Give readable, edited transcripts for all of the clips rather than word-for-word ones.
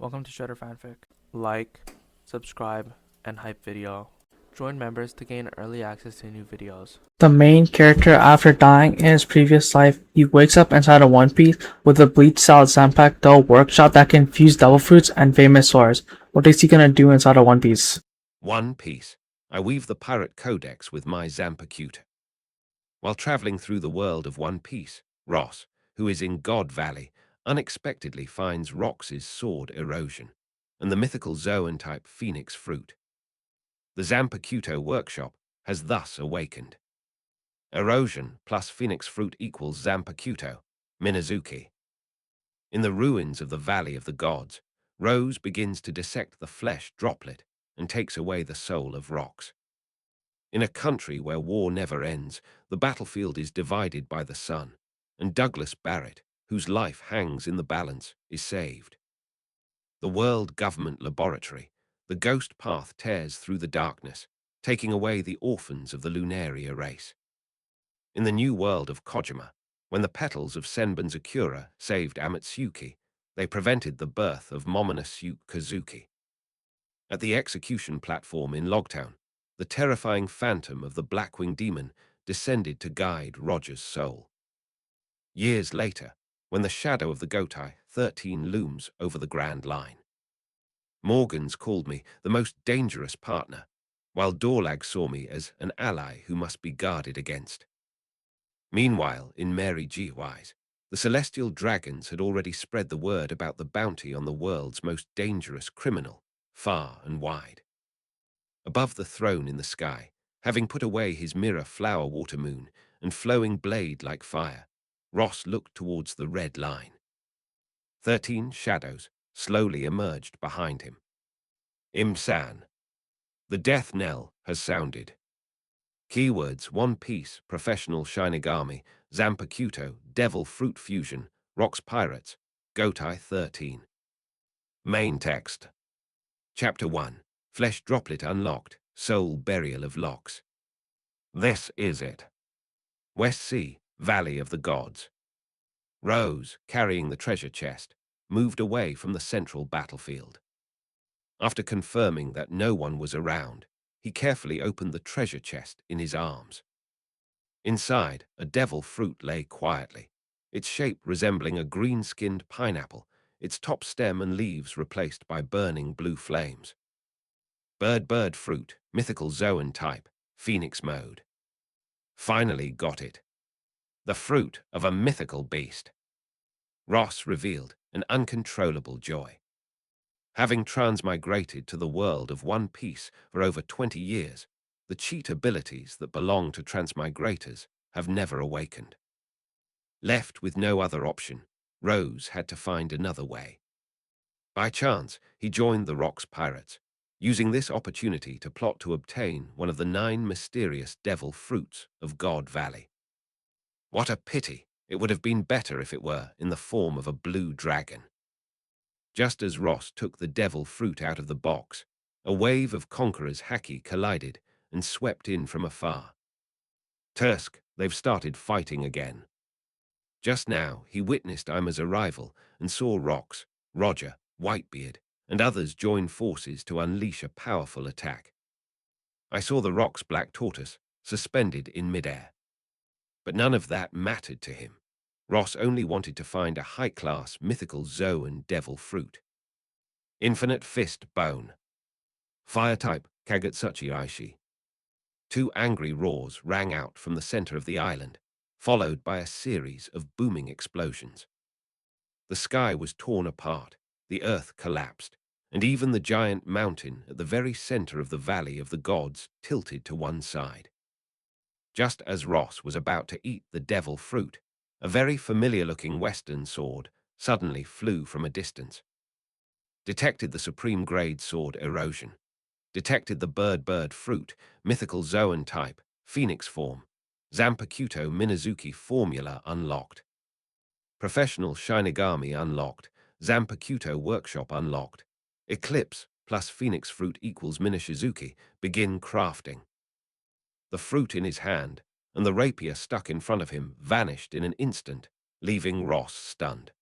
Welcome to Shredder Fanfic. Like, subscribe, and hype video. Join members to gain early access to new videos. The main character, after dying in his previous life, he wakes up inside a One Piece with a bleach-style Zanpakuto workshop that can fuse devil fruits and famous swords. What is he gonna do inside a One Piece? One Piece. I weave the pirate codex with my Zanpakuto. While traveling through the world of One Piece, Ross, who is in God Valley, unexpectedly finds Rox's sword erosion and the mythical Zoan-type phoenix fruit. The Zanpakuto workshop has thus awakened. Erosion plus phoenix fruit equals Zanpakuto, Minazuki. In the ruins of the Valley of the Gods, Rose begins to dissect the flesh droplet and takes away the soul of Rox. In a country where war never ends, the battlefield is divided by the sun, and Douglas Barrett, whose life hangs in the balance, is saved. The World Government Laboratory, the ghost path tears through the darkness, taking away the orphans of the Lunaria race. In the new world of Kojima, when the petals of Senbon's Akura saved Amatsuki, they prevented the birth of Momonosuke Kazuki. At the execution platform in Logtown, the terrifying phantom of the Blackwing demon descended to guide Roger's soul. Years later, when the shadow of the Gotai 13 looms over the Grand Line, Morgans called me the most dangerous partner, while Dorlag saw me as an ally who must be guarded against. Meanwhile, in Mary G. Wise, the celestial dragons had already spread the word about the bounty on the world's most dangerous criminal, far and wide. Above the throne in the sky, having put away his mirror flower water moon and flowing blade like fire, Ross looked towards the red line. 13 shadows slowly emerged behind him. Imsan. The death knell has sounded. Keywords: One Piece, Professional Shinigami, Zanpakuto, Devil Fruit Fusion, Rocks Pirates, Gotai 13. Main text. Chapter 1. Flesh Droplet Unlocked, Soul Burial of Locks. This is it. West Sea, Valley of the Gods. Rose, carrying the treasure chest, moved away from the central battlefield. After confirming that no one was around, he carefully opened the treasure chest in his arms. Inside, a devil fruit lay quietly, its shape resembling a green-skinned pineapple, its top stem and leaves replaced by burning blue flames. Bird fruit, mythical Zoan type, phoenix mode. Finally got it. The fruit of a mythical beast. Ross revealed an uncontrollable joy. Having transmigrated to the world of One Piece for over 20 years, the cheat abilities that belong to transmigrators have never awakened. Left with no other option, Rose had to find another way. By chance, he joined the Rocks Pirates, using this opportunity to plot to obtain one of the 9 mysterious devil fruits of God Valley. What a pity! It would have been better if it were in the form of a blue dragon. Just as Ross took the devil fruit out of the box, a wave of conquerors' haki collided and swept in from afar. Tursk, they've started fighting again. Just now, he witnessed Ima's arrival and saw Rox, Roger, Whitebeard, and others join forces to unleash a powerful attack. I saw the Rock's black tortoise suspended in midair. But none of that mattered to him. Ross only wanted to find a high-class mythical Zoan devil fruit. Infinite Fist Bone. Fire-type Kagutsuchi Aishi. 2 angry roars rang out from the center of the island, followed by a series of booming explosions. The sky was torn apart, the earth collapsed, and even the giant mountain at the very center of the Valley of the Gods tilted to one side. Just as Ross was about to eat the devil fruit, a very familiar-looking western sword suddenly flew from a distance. Detected the supreme grade sword erosion. Detected the bird fruit, mythical Zoan type, phoenix form. Zanpakuto Minazuki formula unlocked. Professional Shinigami unlocked. Zanpakuto workshop unlocked. Eclipse plus phoenix fruit equals Minashizuki. Begin crafting. The fruit in his hand and the rapier stuck in front of him vanished in an instant, leaving Ross stunned.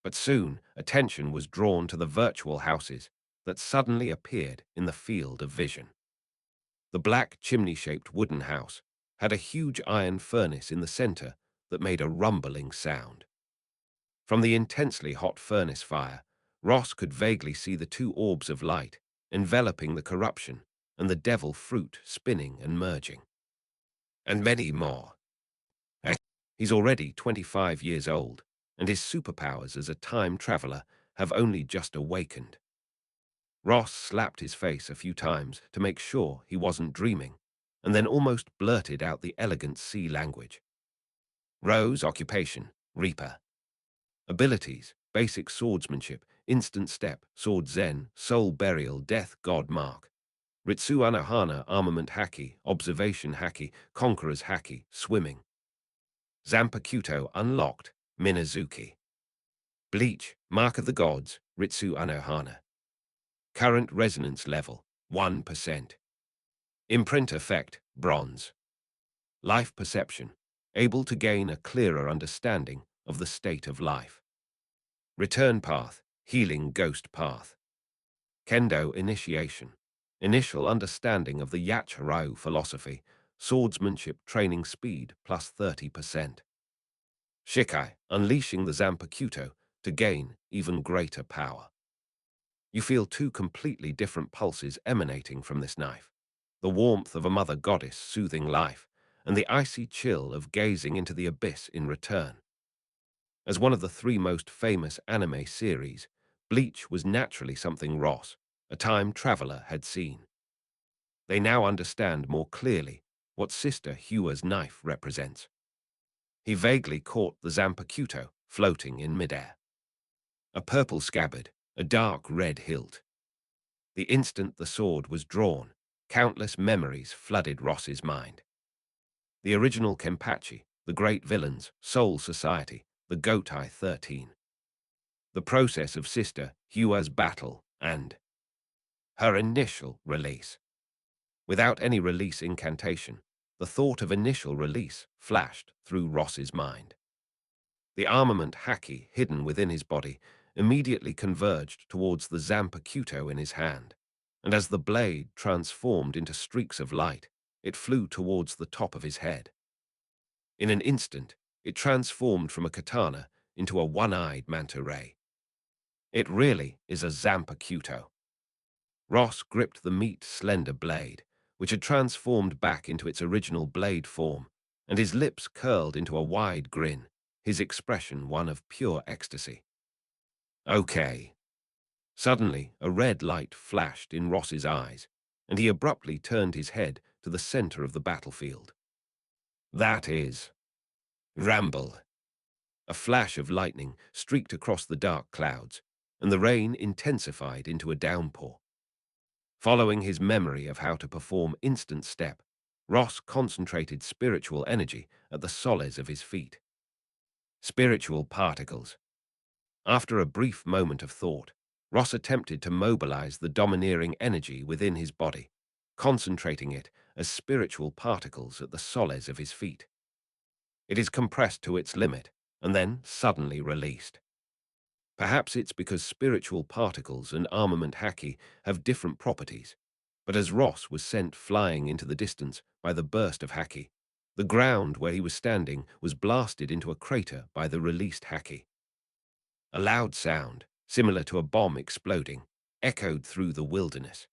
But soon attention was drawn to the virtual houses that suddenly appeared in the field of vision. The black chimney-shaped wooden house had a huge iron furnace in the center that made a rumbling sound. From the intensely hot furnace fire, Ross could vaguely see the two orbs of light enveloping the corruption and the devil fruit spinning and merging. And many more. He's already 25 years old, and his superpowers as a time traveler have only just awakened. Ross slapped his face a few times to make sure he wasn't dreaming, and then almost blurted out the elegant sea language. Rose occupation, Reaper. Abilities, basic swordsmanship, instant step, sword zen, soul burial, death god mark. Ritsu Anohana, armament haki, observation haki, conqueror's haki, swimming. Zanpakuto unlocked, Minazuki. Bleach, mark of the gods, Ritsu Anohana. Current resonance level, 1%. Imprint effect, bronze. Life perception, able to gain a clearer understanding of the state of life. Return path, healing ghost path. Kendo initiation, initial understanding of the Yacharao philosophy, swordsmanship training speed plus 30%. Shikai, unleashing the Zanpakuto to gain even greater power. You feel two completely different pulses emanating from this knife. The warmth of a mother goddess soothing life, and the icy chill of gazing into the abyss in return. As one of the three most famous anime series, Bleach was naturally something Ross, a time traveler, had seen. They now understand more clearly what Sister Hua's knife represents. He vaguely caught the Zanpakuto floating in midair. A purple scabbard, a dark red hilt. The instant the sword was drawn, countless memories flooded Ross's mind. The original Kenpachi, the great villains, Soul Society, the Gotai 13. The process of Sister Hua's battle, and her initial release. Without any release incantation, the thought of initial release flashed through Ross's mind. The armament haki hidden within his body immediately converged towards the Zanpakuto in his hand, and as the blade transformed into streaks of light, it flew towards the top of his head. In an instant, it transformed from a katana into a one-eyed manta ray. It really is a Zanpakuto. Ross gripped the slender blade, which had transformed back into its original blade form, and his lips curled into a wide grin, his expression one of pure ecstasy. Okay. Suddenly, a red light flashed in Ross's eyes, and he abruptly turned his head to the center of the battlefield. That is Ramble. A flash of lightning streaked across the dark clouds, and the rain intensified into a downpour. Following his memory of how to perform instant step, Ross concentrated spiritual energy at the soles of his feet. Spiritual particles. After a brief moment of thought, Ross attempted to mobilize the domineering energy within his body, concentrating it as spiritual particles at the soles of his feet. It is compressed to its limit and then suddenly released. Perhaps it's because spiritual particles and armament haki have different properties, but as Ross was sent flying into the distance by the burst of haki, the ground where he was standing was blasted into a crater by the released haki. A loud sound, similar to a bomb exploding, echoed through the wilderness.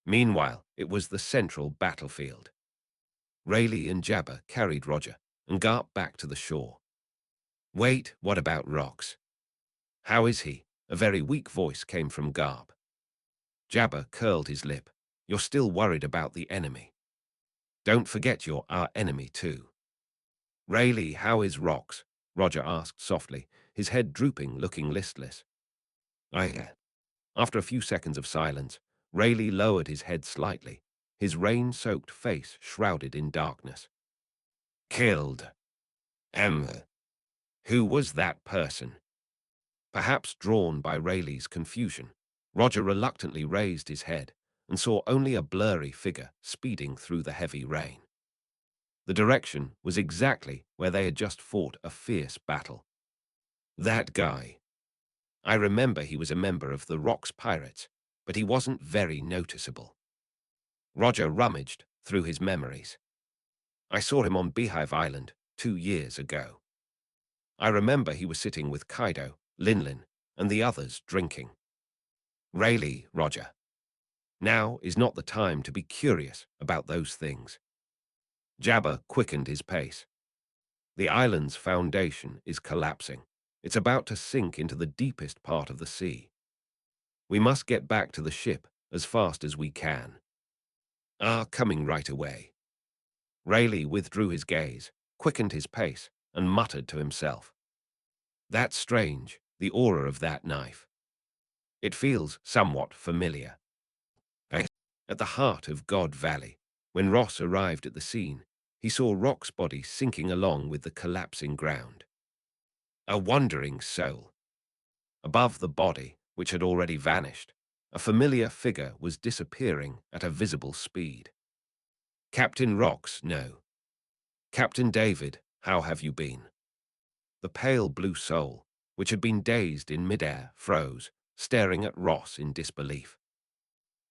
Meanwhile, it was the central battlefield. Rayleigh and Jabba carried Roger and Garp back to the shore. Wait, what about Rox? How is he? A very weak voice came from Garp. Jabba curled his lip. You're still worried about the enemy. Don't forget you're our enemy too. Rayleigh, how is Rox? Roger asked softly, his head drooping, looking listless. After a few seconds of silence, Rayleigh lowered his head slightly, his rain-soaked face shrouded in darkness. Killed. Who was that person? Perhaps drawn by Rayleigh's confusion, Roger reluctantly raised his head and saw only a blurry figure speeding through the heavy rain. The direction was exactly where they had just fought a fierce battle. That guy. I remember he was a member of the Rocks Pirates, but he wasn't very noticeable. Roger rummaged through his memories. I saw him on Beehive Island 2 years ago. I remember he was sitting with Kaido, Linlin, and the others drinking. Really, Roger. Now is not the time to be curious about those things. Jabba quickened his pace. The island's foundation is collapsing. It's about to sink into the deepest part of the sea. We must get back to the ship as fast as we can. Coming right away. Rayleigh withdrew his gaze, quickened his pace, and muttered to himself. That's strange, the aura of that knife. It feels somewhat familiar. At the heart of God Valley, when Ross arrived at the scene, he saw Rock's body sinking along with the collapsing ground. A wandering soul. Above the body, which had already vanished, a familiar figure was disappearing at a visible speed. Captain Rox, no. Captain David, how have you been? The pale blue soul, which had been dazed in midair, froze, staring at Ross in disbelief.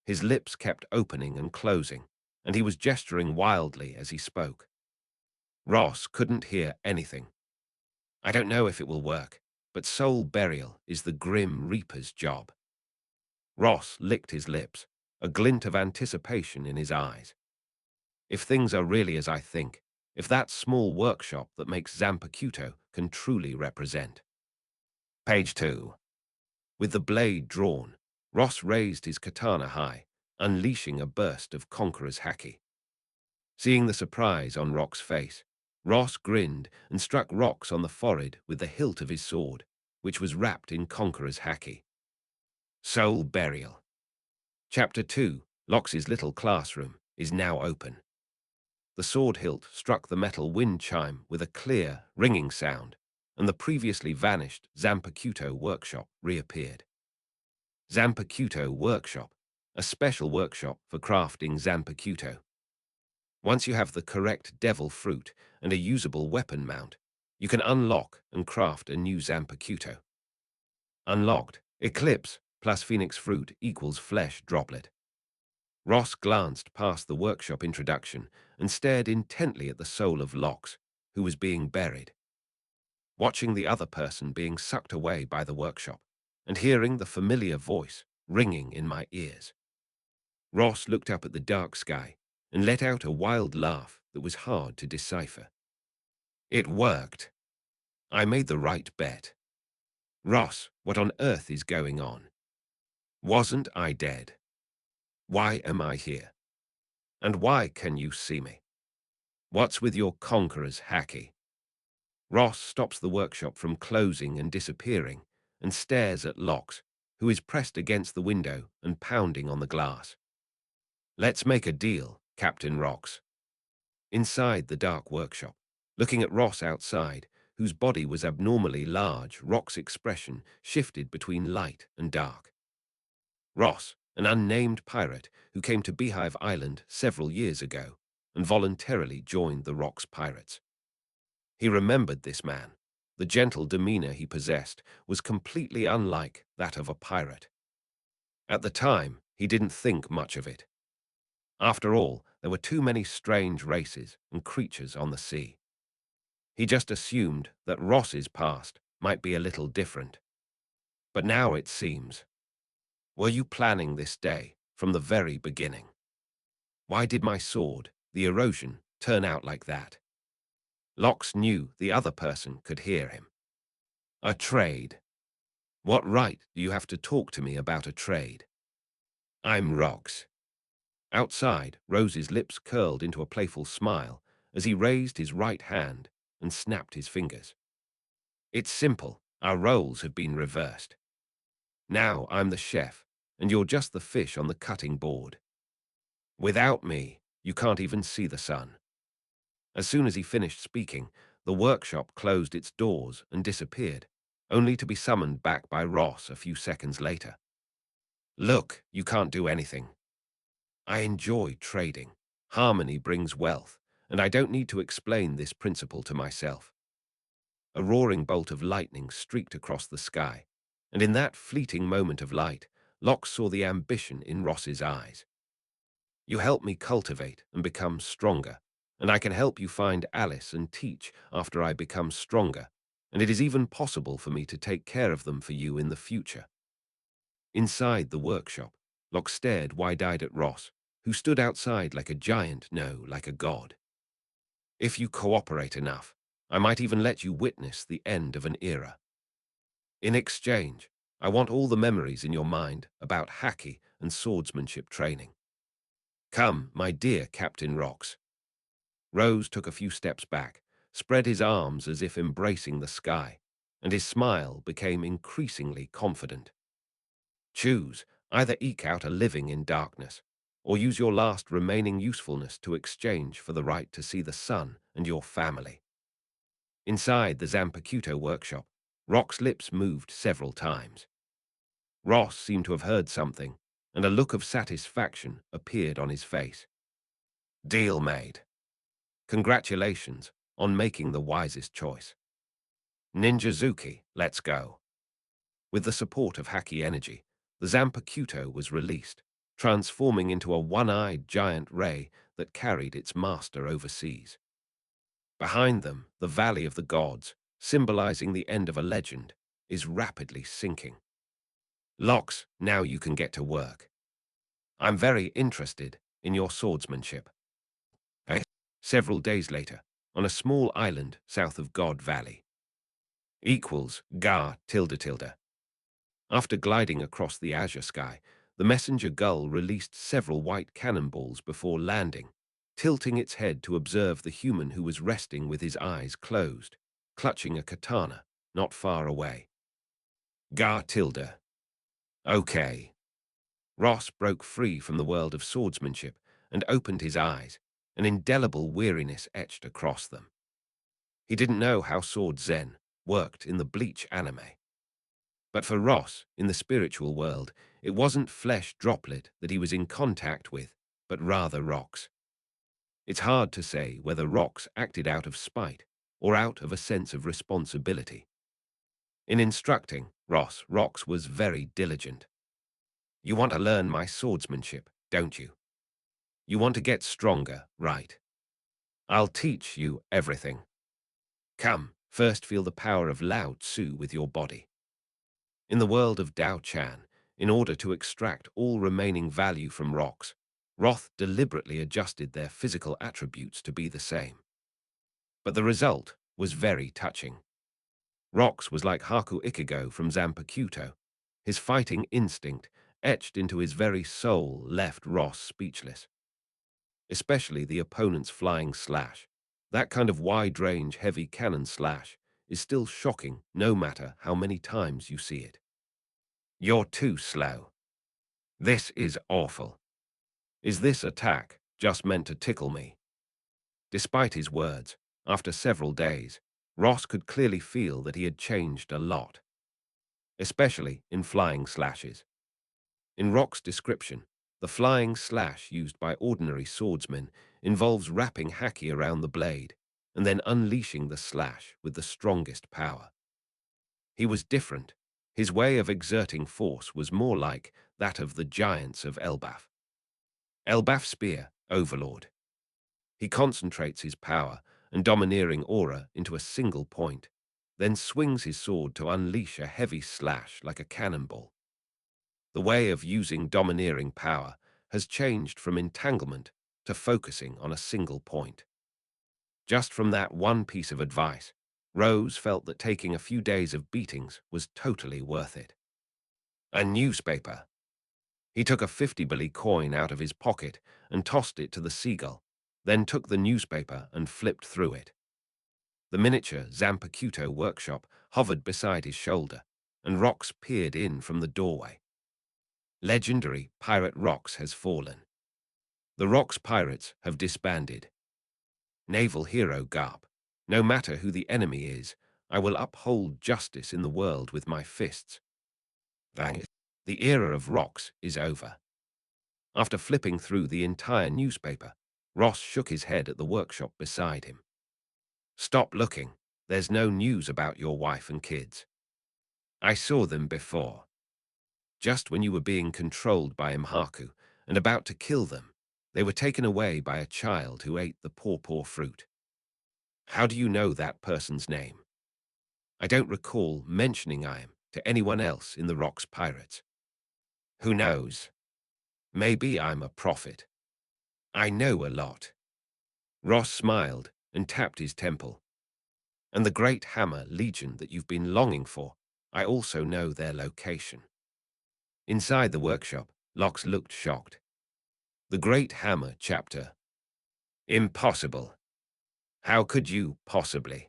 His lips kept opening and closing, and he was gesturing wildly as he spoke. Ross couldn't hear anything. I don't know if it will work, but soul burial is the Grim Reaper's job. Ross licked his lips, a glint of anticipation in his eyes. If things are really as I think, if that small workshop that makes Zanpakuto can truly represent. Page 2. With the blade drawn, Ross raised his katana high, unleashing a burst of Conqueror's haki. Seeing the surprise on Rock's face, Ross grinned and struck Rox on the forehead with the hilt of his sword, which was wrapped in Conqueror's haki. Soul Burial. Chapter 2, Lox's little classroom, is now open. The sword hilt struck the metal wind chime with a clear, ringing sound, and the previously vanished Zanpakuto workshop reappeared. Zanpakuto Workshop, a special workshop for crafting Zanpakuto. Once you have the correct devil fruit and a usable weapon mount, you can unlock and craft a new Zanpakuto. Unlocked, Eclipse plus Phoenix Fruit equals Flesh Droplet. Ross glanced past the workshop introduction and stared intently at the soul of Lox, who was being buried. Watching the other person being sucked away by the workshop, and hearing the familiar voice ringing in my ears. Ross looked up at the dark sky and let out a wild laugh that was hard to decipher. It worked. I made the right bet. Ross, what on earth is going on? Wasn't I dead? Why am I here? And why can you see me? What's with your Conqueror's haki? Ross stops the workshop from closing and disappearing and stares at Lox, who is pressed against the window and pounding on the glass. Let's make a deal, Captain Rox. Inside the dark workshop, looking at Ross outside, whose body was abnormally large, Rock's expression shifted between light and dark. Ross, an unnamed pirate who came to Beehive Island several years ago and voluntarily joined the Rocks Pirates. He remembered this man. The gentle demeanor he possessed was completely unlike that of a pirate. At the time, he didn't think much of it. After all, there were too many strange races and creatures on the sea. He just assumed that Ross's past might be a little different. But now it seems. Were you planning this day from the very beginning? Why did my sword, the erosion, turn out like that? Lox knew the other person could hear him. A trade. What right do you have to talk to me about a trade? I'm Rox. Outside, Rose's lips curled into a playful smile as he raised his right hand and snapped his fingers. It's simple. Our roles have been reversed. Now I'm the chef, and you're just the fish on the cutting board. Without me, you can't even see the sun. As soon as he finished speaking, the workshop closed its doors and disappeared, only to be summoned back by Ross a few seconds later. Look, you can't do anything. I enjoy trading. Harmony brings wealth, and I don't need to explain this principle to myself. A roaring bolt of lightning streaked across the sky, And in that fleeting moment of light, Locke saw the ambition in Ross's eyes. You help me cultivate and become stronger, and I can help you find Alice and teach after I become stronger, and it is even possible for me to take care of them for you in the future. Inside the workshop, Locke stared wide-eyed at Ross, who stood outside like a giant, no, like a god. If you cooperate enough, I might even let you witness the end of an era. In exchange, I want all the memories in your mind about haki and swordsmanship training. Come, my dear Captain Rox. Rose took a few steps back, spread his arms as if embracing the sky, and his smile became increasingly confident. Choose, either eke out a living in darkness, or use your last remaining usefulness to exchange for the right to see the sun and your family. Inside the Zanpakuto workshop, Rock's lips moved several times. Ross seemed to have heard something, and a look of satisfaction appeared on his face. Deal made. Congratulations on making the wisest choice. Ninjazuki, let's go. With the support of Haki energy, the Zanpakuto was released, transforming into a one-eyed giant ray that carried its master overseas. Behind them, the Valley of the Gods, symbolizing the end of a legend, is rapidly sinking. Lox, now you can get to work. I'm very interested in your swordsmanship. Several days later, on a small island south of God Valley. Equals Gar tilde tilde. After gliding across the azure sky, the messenger gull released several white cannonballs before landing, tilting its head to observe the human who was resting with his eyes closed, clutching a katana not far away. Gar tilde. Okay. Ross broke free from the world of swordsmanship and opened his eyes, an indelible weariness etched across them. He didn't know how Sword Zen worked in the Bleach anime. But for Ross, in the spiritual world, it wasn't flesh droplet that he was in contact with, but rather rocks. It's hard to say whether rocks acted out of spite or out of a sense of responsibility. In instructing Ross, Rocks was very diligent. You want to learn my swordsmanship, don't you? You want to get stronger, right? I'll teach you everything. Come, first feel the power of Lao Tzu with your body. In the world of Dao Chan, in order to extract all remaining value from rocks, Roth deliberately adjusted their physical attributes to be the same. But the result was very touching. Rocks was like Haku Ikigo from Zanpakuto. His fighting instinct, etched into his very soul, left Ross speechless. Especially the opponent's flying slash. That kind of wide-range heavy cannon slash is still shocking no matter how many times you see it. You're too slow. This is awful. Is this attack just meant to tickle me? Despite his words, after several days, Ross could clearly feel that he had changed a lot, especially in flying slashes. In Rock's description, the flying slash used by ordinary swordsmen involves wrapping haki around the blade and then unleashing the slash with the strongest power. He was different. His way of exerting force was more like that of the giants of Elbaf. Elbaf Spear, Overlord. He concentrates his power and domineering aura into a single point, then swings his sword to unleash a heavy slash like a cannonball. The way of using domineering power has changed from entanglement to focusing on a single point. Just from that one piece of advice, Rose felt that taking a few days of beatings was totally worth it. A newspaper. He took a 50 coin out of his pocket and tossed it to the seagull, then took the newspaper and flipped through it. The miniature Zanpakuto workshop hovered beside his shoulder, and Rox peered in from the doorway. Legendary Pirate Rox has fallen. The Rox pirates have disbanded. Naval hero Garp. No matter who the enemy is, I will uphold justice in the world with my fists. The era of Rox is over. After flipping through the entire newspaper, Ross shook his head at the workshop beside him. Stop looking. There's no news about your wife and kids. I saw them before, just when you were being controlled by Mhaku and about to kill them. They were taken away by a child who ate the pawpaw fruit. How do you know that person's name? I don't recall mentioning I am to anyone else in the Rocks Pirates. Who knows? Maybe I'm a prophet. I know a lot. Ross smiled and tapped his temple. And the great hammer legion that you've been longing for, I also know their location. Inside the workshop, Lox looked shocked. The great hammer chapter. Impossible. How could you possibly?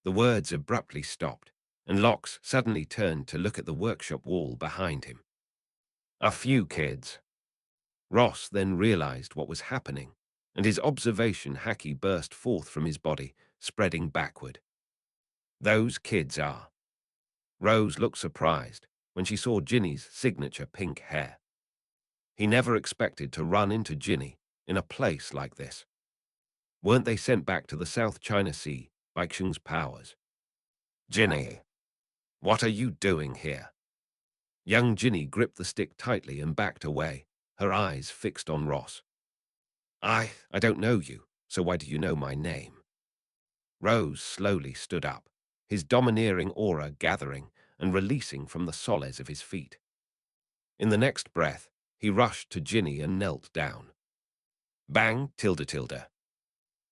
The words abruptly stopped, and Lox suddenly turned to look at the workshop wall behind him. A few kids. Ross then realized what was happening, and his observation haki burst forth from his body, spreading backward. Those kids are. Rose looked surprised when she saw Ginny's signature pink hair. He never expected to run into Ginny in a place like this. Weren't they sent back to the South China Sea by Xing's powers? Ginny, what are you doing here? Young Ginny gripped the stick tightly and backed away, her eyes fixed on Ross. I don't know you, so why do you know my name? Rose slowly stood up, his domineering aura gathering and releasing from the soles of his feet. In the next breath, he rushed to Ginny and knelt down. Bang, tilde tilde.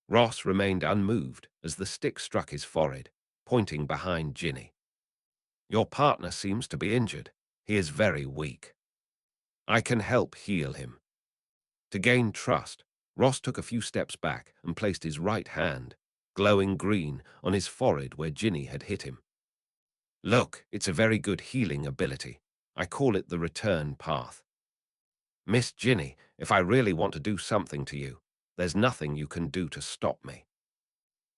Ross remained unmoved as the stick struck his forehead, pointing behind Ginny. Your partner seems to be injured. He is very weak. I can help heal him. To gain trust, Ross took a few steps back and placed his right hand, glowing green, on his forehead where Ginny had hit him. Look, it's a very good healing ability. I call it the return path. Miss Ginny, if I really want to do something to you, there's nothing you can do to stop me.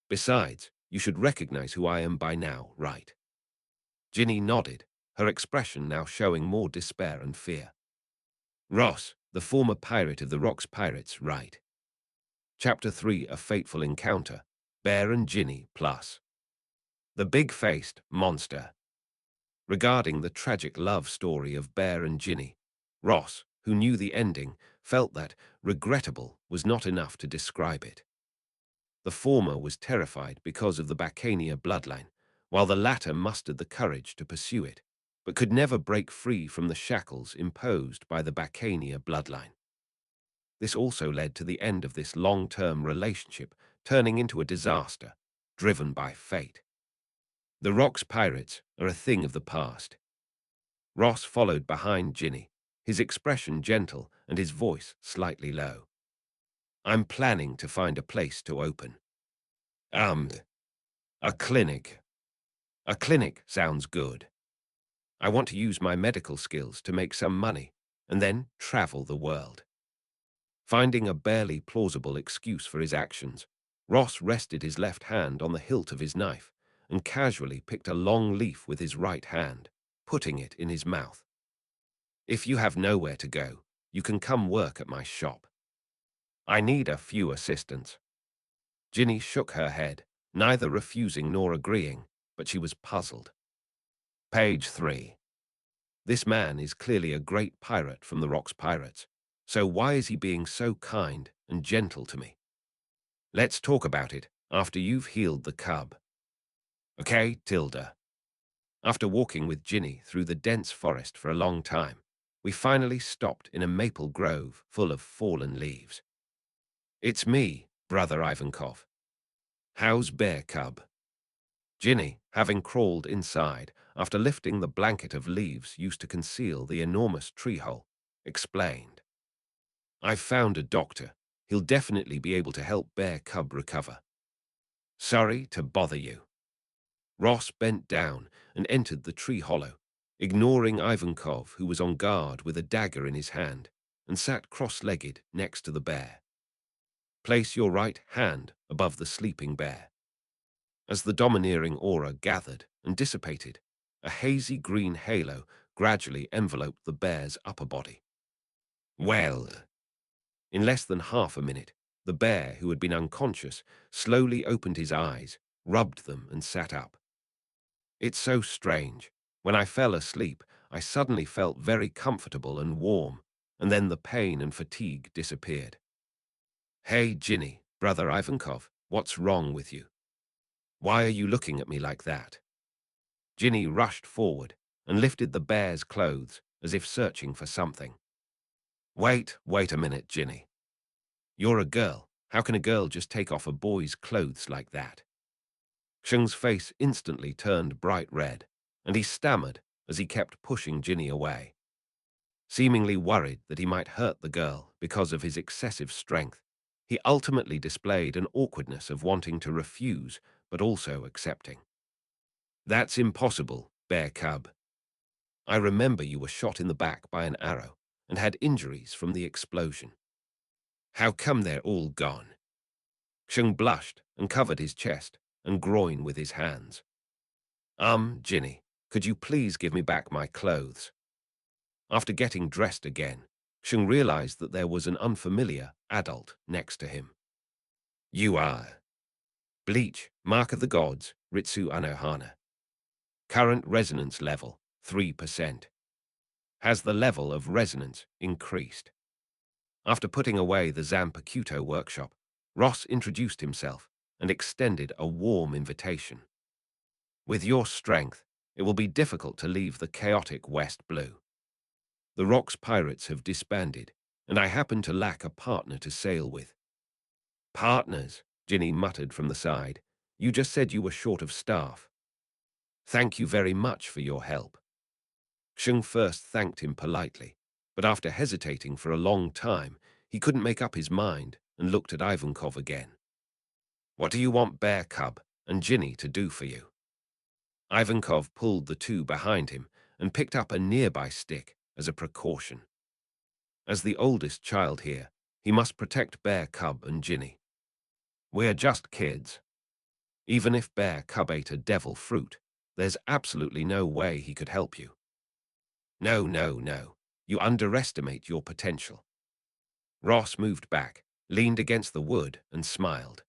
Besides, you should recognize who I am by now, right? Ginny nodded, her expression now showing more despair and fear. Ross, the former pirate of the Rocks Pirates, right? Chapter 3, A Fateful Encounter, Bear and Ginny Plus. The Big-Faced Monster. Regarding the tragic love story of Bear and Ginny, Ross, who knew the ending, felt that regrettable was not enough to describe it. The former was terrified because of the Bacania bloodline, while the latter mustered the courage to pursue it, but could never break free from the shackles imposed by the Bacania bloodline. This also led to the end of this long-term relationship turning into a disaster, driven by fate. The Rocks Pirates are a thing of the past. Ross followed behind Ginny, his expression gentle and his voice slightly low. I'm planning to find a place to open. A clinic. A clinic sounds good. I want to use my medical skills to make some money and then travel the world. Finding a barely plausible excuse for his actions, Ross rested his left hand on the hilt of his knife and casually picked a long leaf with his right hand, putting it in his mouth. If you have nowhere to go, you can come work at my shop. I need a few assistants. Ginny shook her head, neither refusing nor agreeing, but she was puzzled. Page 3. This man is clearly a great pirate from the Rocks Pirates, so why is he being so kind and gentle to me? Let's talk about it after you've healed the cub. Okay, Tilda. After walking with Ginny through the dense forest for a long time, we finally stopped in a maple grove full of fallen leaves. It's me, Brother Ivankov. How's Bear Cub? Ginny, having crawled inside after lifting the blanket of leaves used to conceal the enormous tree hole, explained. I've found a doctor. He'll definitely be able to help Bear Cub recover. Sorry to bother you. Ross bent down and entered the tree hollow, ignoring Ivankov, who was on guard with a dagger in his hand, and sat cross-legged next to the bear. Place your right hand above the sleeping bear. As the domineering aura gathered and dissipated, a hazy green halo gradually enveloped the bear's upper body. Well, in less than half a minute, the bear, who had been unconscious, slowly opened his eyes, rubbed them, and sat up. It's so strange. When I fell asleep, I suddenly felt very comfortable and warm, and then the pain and fatigue disappeared. Hey, Ginny, brother Ivankov, what's wrong with you? Why are you looking at me like that? Ginny rushed forward and lifted the bear's clothes as if searching for something. Wait a minute, Ginny. You're a girl. How can a girl just take off a boy's clothes like that? Sheng's face instantly turned bright red, and he stammered as he kept pushing Ginny away. Seemingly worried that he might hurt the girl because of his excessive strength, he ultimately displayed an awkwardness of wanting to refuse but also accepting. That's impossible, bear cub. I remember you were shot in the back by an arrow and had injuries from the explosion. How come they're all gone? Sheng blushed and covered his chest and groin with his hands. Ginny, could you please give me back my clothes? After getting dressed again, Sheng realized that there was an unfamiliar adult next to him. You are Bleach, Mark of the Gods, Ritsu Anohana. Current resonance level, 3%. Has the level of resonance increased? After putting away the Zanpakuto workshop, Ross introduced himself and extended a warm invitation. With your strength, it will be difficult to leave the chaotic West Blue. The Rock's pirates have disbanded, and I happen to lack a partner to sail with. Partners, Ginny muttered from the side. You just said you were short of staff. Thank you very much for your help. Sheng first thanked him politely, but after hesitating for a long time, he couldn't make up his mind and looked at Ivankov again. What do you want Bear Cub and Ginny to do for you? Ivankov pulled the two behind him and picked up a nearby stick as a precaution. As the oldest child here, he must protect Bear Cub and Ginny. We're just kids. Even if Bear Cub ate a devil fruit, there's absolutely no way he could help you. No. You underestimate your potential. Ross moved back, leaned against the wood, and smiled.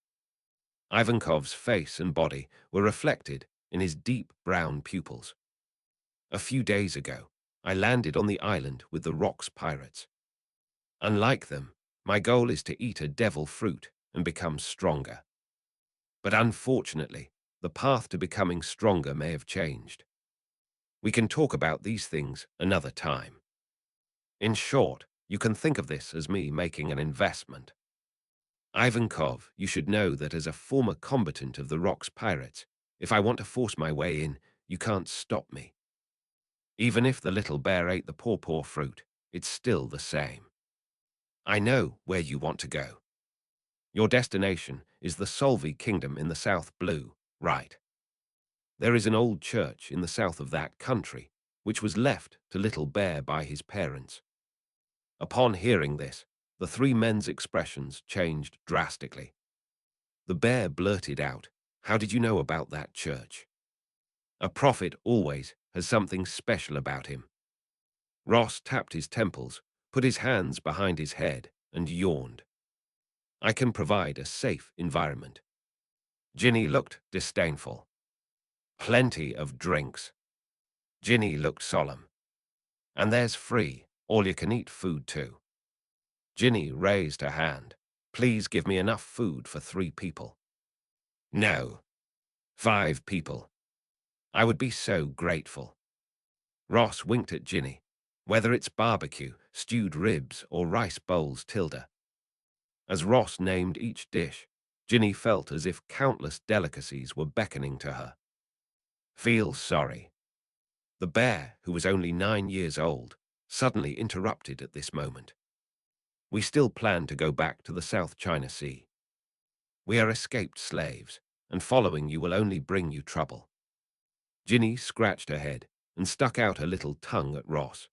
Ivankov's face and body were reflected in his deep brown pupils. A few days ago, I landed on the island with the Rock's pirates. Unlike them, my goal is to eat a devil fruit and become stronger. But unfortunately, the path to becoming stronger may have changed. We can talk about these things another time. In short, you can think of this as me making an investment. Ivankov, you should know that as a former combatant of the Rock's pirates, if I want to force my way in, you can't stop me. Even if the little bear ate the pawpaw fruit, it's still the same. I know where you want to go. Your destination is the Solvi Kingdom in the South Blue, right? There is an old church in the south of that country, which was left to Little Bear by his parents. Upon hearing this, the three men's expressions changed drastically. The bear blurted out, "How did you know about that church?" A prophet always has something special about him. Ross tapped his temples, put his hands behind his head, and yawned. I can provide a safe environment. Ginny looked disdainful. Plenty of drinks. Ginny looked solemn. And there's free, all-you-can-eat food too. Ginny raised her hand. Please give me enough food for 3 people. No. 5 people. I would be so grateful. Ross winked at Ginny. Whether it's barbecue, stewed ribs, or rice bowls, tilde. As Ross named each dish, Ginny felt as if countless delicacies were beckoning to her. Feel sorry. The bear, who was only 9 years old, suddenly interrupted at this moment. We still plan to go back to the South China Sea. We are escaped slaves, and following you will only bring you trouble. Ginny scratched her head and stuck out her little tongue at Ross.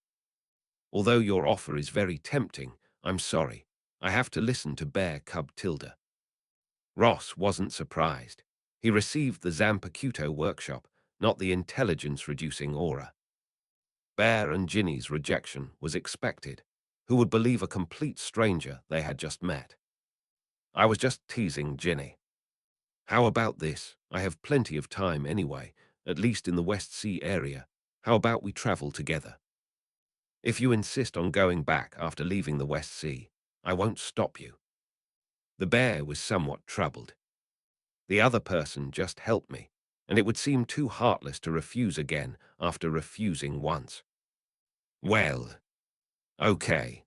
Although your offer is very tempting, I'm sorry. I have to listen to Bear Cub tilde. Ross wasn't surprised. He received the Zanpakuto workshop, not the intelligence-reducing aura. Bear and Ginny's rejection was expected. Who would believe a complete stranger they had just met? I was just teasing Ginny. How about this? I have plenty of time anyway, at least in the West Sea area. How about we travel together? If you insist on going back after leaving the West Sea, I won't stop you. The bear was somewhat troubled. The other person just helped me, and it would seem too heartless to refuse again after refusing once. Well, okay.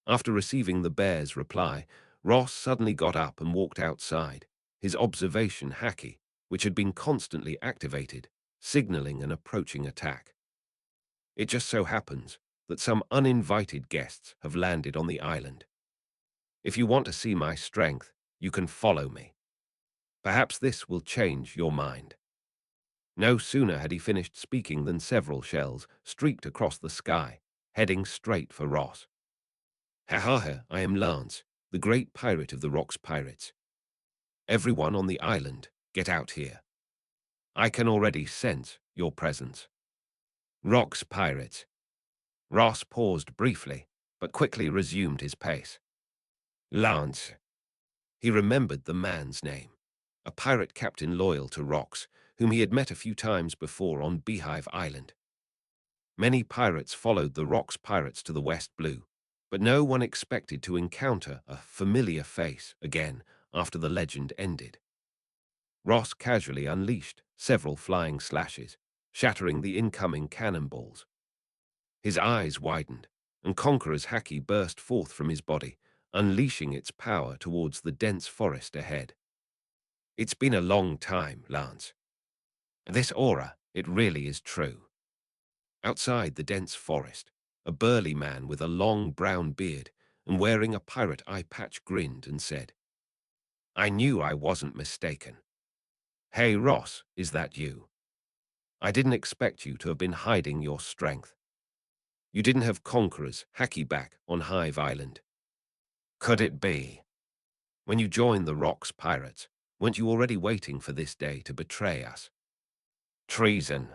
After receiving the bear's reply, Ross suddenly got up and walked outside, his observation hacky, which had been constantly activated, signaling an approaching attack. It just so happens that some uninvited guests have landed on the island. If you want to see my strength, you can follow me. Perhaps this will change your mind. No sooner had he finished speaking than several shells streaked across the sky, heading straight for Ross. Ha ha ha, I am Lance, the great pirate of the Rocks Pirates. Everyone on the island, get out here. I can already sense your presence. Rocks Pirates. Ross paused briefly, but quickly resumed his pace. Lance. He remembered the man's name, a pirate captain loyal to Rocks, whom he had met a few times before on Beehive Island. Many pirates followed the Rocks Pirates to the West Blue, but no one expected to encounter a familiar face again after the legend ended. Ross casually unleashed several flying slashes, shattering the incoming cannonballs. His eyes widened, and Conqueror's haki burst forth from his body, unleashing its power towards the dense forest ahead. It's been a long time, Lance. This aura, it really is true. Outside the dense forest, a burly man with a long brown beard and wearing a pirate eye patch grinned and said, I knew I wasn't mistaken. Hey Ross, is that you? I didn't expect you to have been hiding your strength. You didn't have Conqueror's haki back on Hive Island. Could it be? When you joined the Rocks Pirates, weren't you already waiting for this day to betray us? Treason.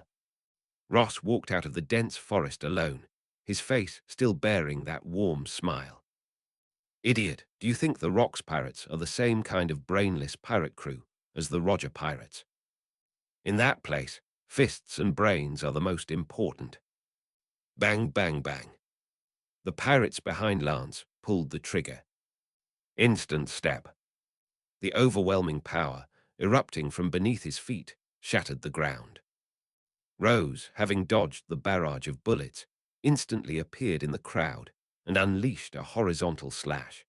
Ross walked out of the dense forest alone, his face still bearing that warm smile. Idiot, do you think the Rocks Pirates are the same kind of brainless pirate crew as the Roger Pirates? In that place, fists and brains are the most important. Bang, bang, bang. The pirates behind Lance pulled the trigger. Instant step. The overwhelming power, erupting from beneath his feet, shattered the ground. Rose, having dodged the barrage of bullets, instantly appeared in the crowd and unleashed a horizontal slash.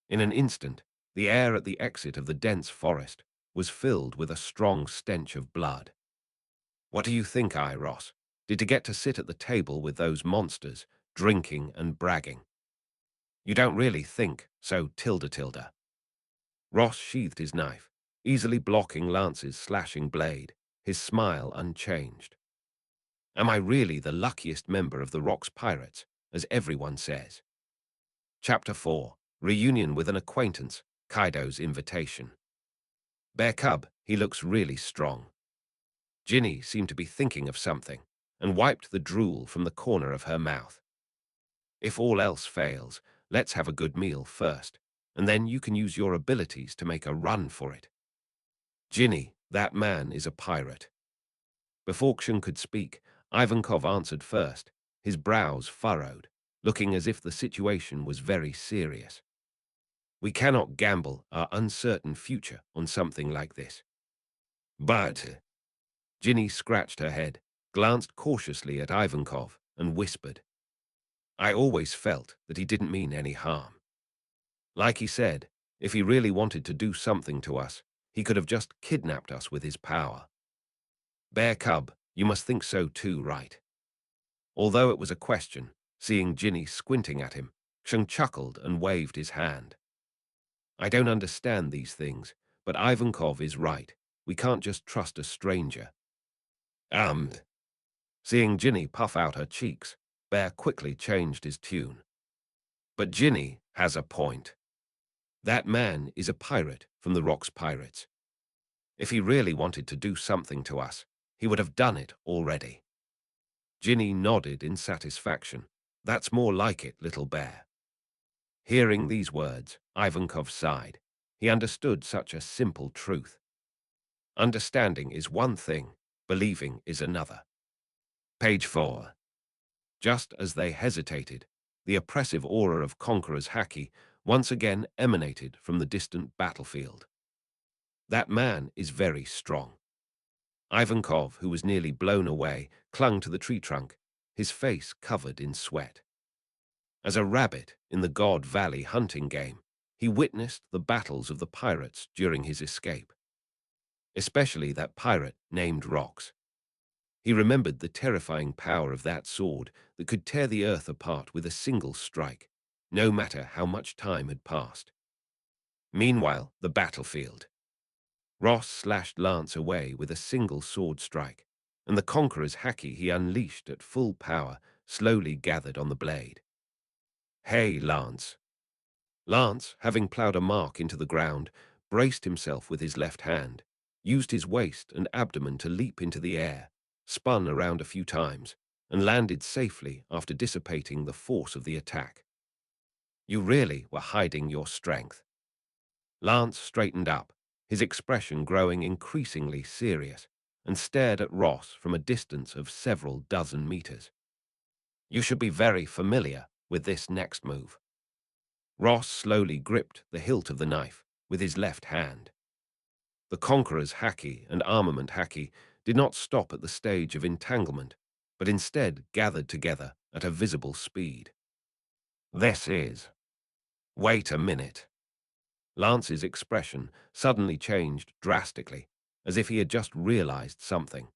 In an instant, the air at the exit of the dense forest was filled with a strong stench of blood. What do you think, Ross? Did you get to sit at the table with those monsters, drinking and bragging? You don't really think so, tilde tilde. Ross sheathed his knife, easily blocking Lance's slashing blade, his smile unchanged. Am I really the luckiest member of the Rocks Pirates, as everyone says? Chapter 4. Reunion with an Acquaintance, Kaido's Invitation. Bear Cub, he looks really strong. Ginny seemed to be thinking of something, and wiped the drool from the corner of her mouth. If all else fails, let's have a good meal first, and then you can use your abilities to make a run for it. Ginny, that man is a pirate. Before Xiong could speak, Ivankov answered first, his brows furrowed, looking as if the situation was very serious. We cannot gamble our uncertain future on something like this. But Ginny scratched her head, glanced cautiously at Ivankov, and whispered, I always felt that he didn't mean any harm. Like he said, if he really wanted to do something to us, he could have just kidnapped us with his power. Bear Cub, you must think so too, right? Although it was a question, seeing Ginny squinting at him, Xiong chuckled and waved his hand. I don't understand these things, but Ivankov is right. We can't just trust a stranger. Seeing Ginny puff out her cheeks, Bear quickly changed his tune. But Ginny has a point. That man is a pirate from the Rocks Pirates. If he really wanted to do something to us, he would have done it already. Ginny nodded in satisfaction. That's more like it, little bear. Hearing these words, Ivankov sighed. He understood such a simple truth. Understanding is one thing, believing is another. Page 4. Just as they hesitated, the oppressive aura of Conqueror's Haki once again emanated from the distant battlefield. That man is very strong. Ivankov, who was nearly blown away, clung to the tree trunk, his face covered in sweat. As a rabbit in the God Valley hunting game, he witnessed the battles of the pirates during his escape. Especially that pirate named Rox. He remembered the terrifying power of that sword that could tear the earth apart with a single strike, no matter how much time had passed. Meanwhile, the battlefield. Ross slashed Lance away with a single sword strike, and the Conqueror's Haki he unleashed at full power slowly gathered on the blade. Hey, Lance! Lance, having ploughed a mark into the ground, braced himself with his left hand, used his waist and abdomen to leap into the air, spun around a few times, and landed safely after dissipating the force of the attack. You really were hiding your strength. Lance straightened up, his expression growing increasingly serious, and stared at Ross from a distance of several dozen meters. You should be very familiar with this next move. Ross slowly gripped the hilt of the knife with his left hand. The Conqueror's Haki and Armament Haki did not stop at the stage of entanglement, but instead gathered together at a visible speed. This is... Wait a minute. Lance's expression suddenly changed drastically, as if he had just realized something.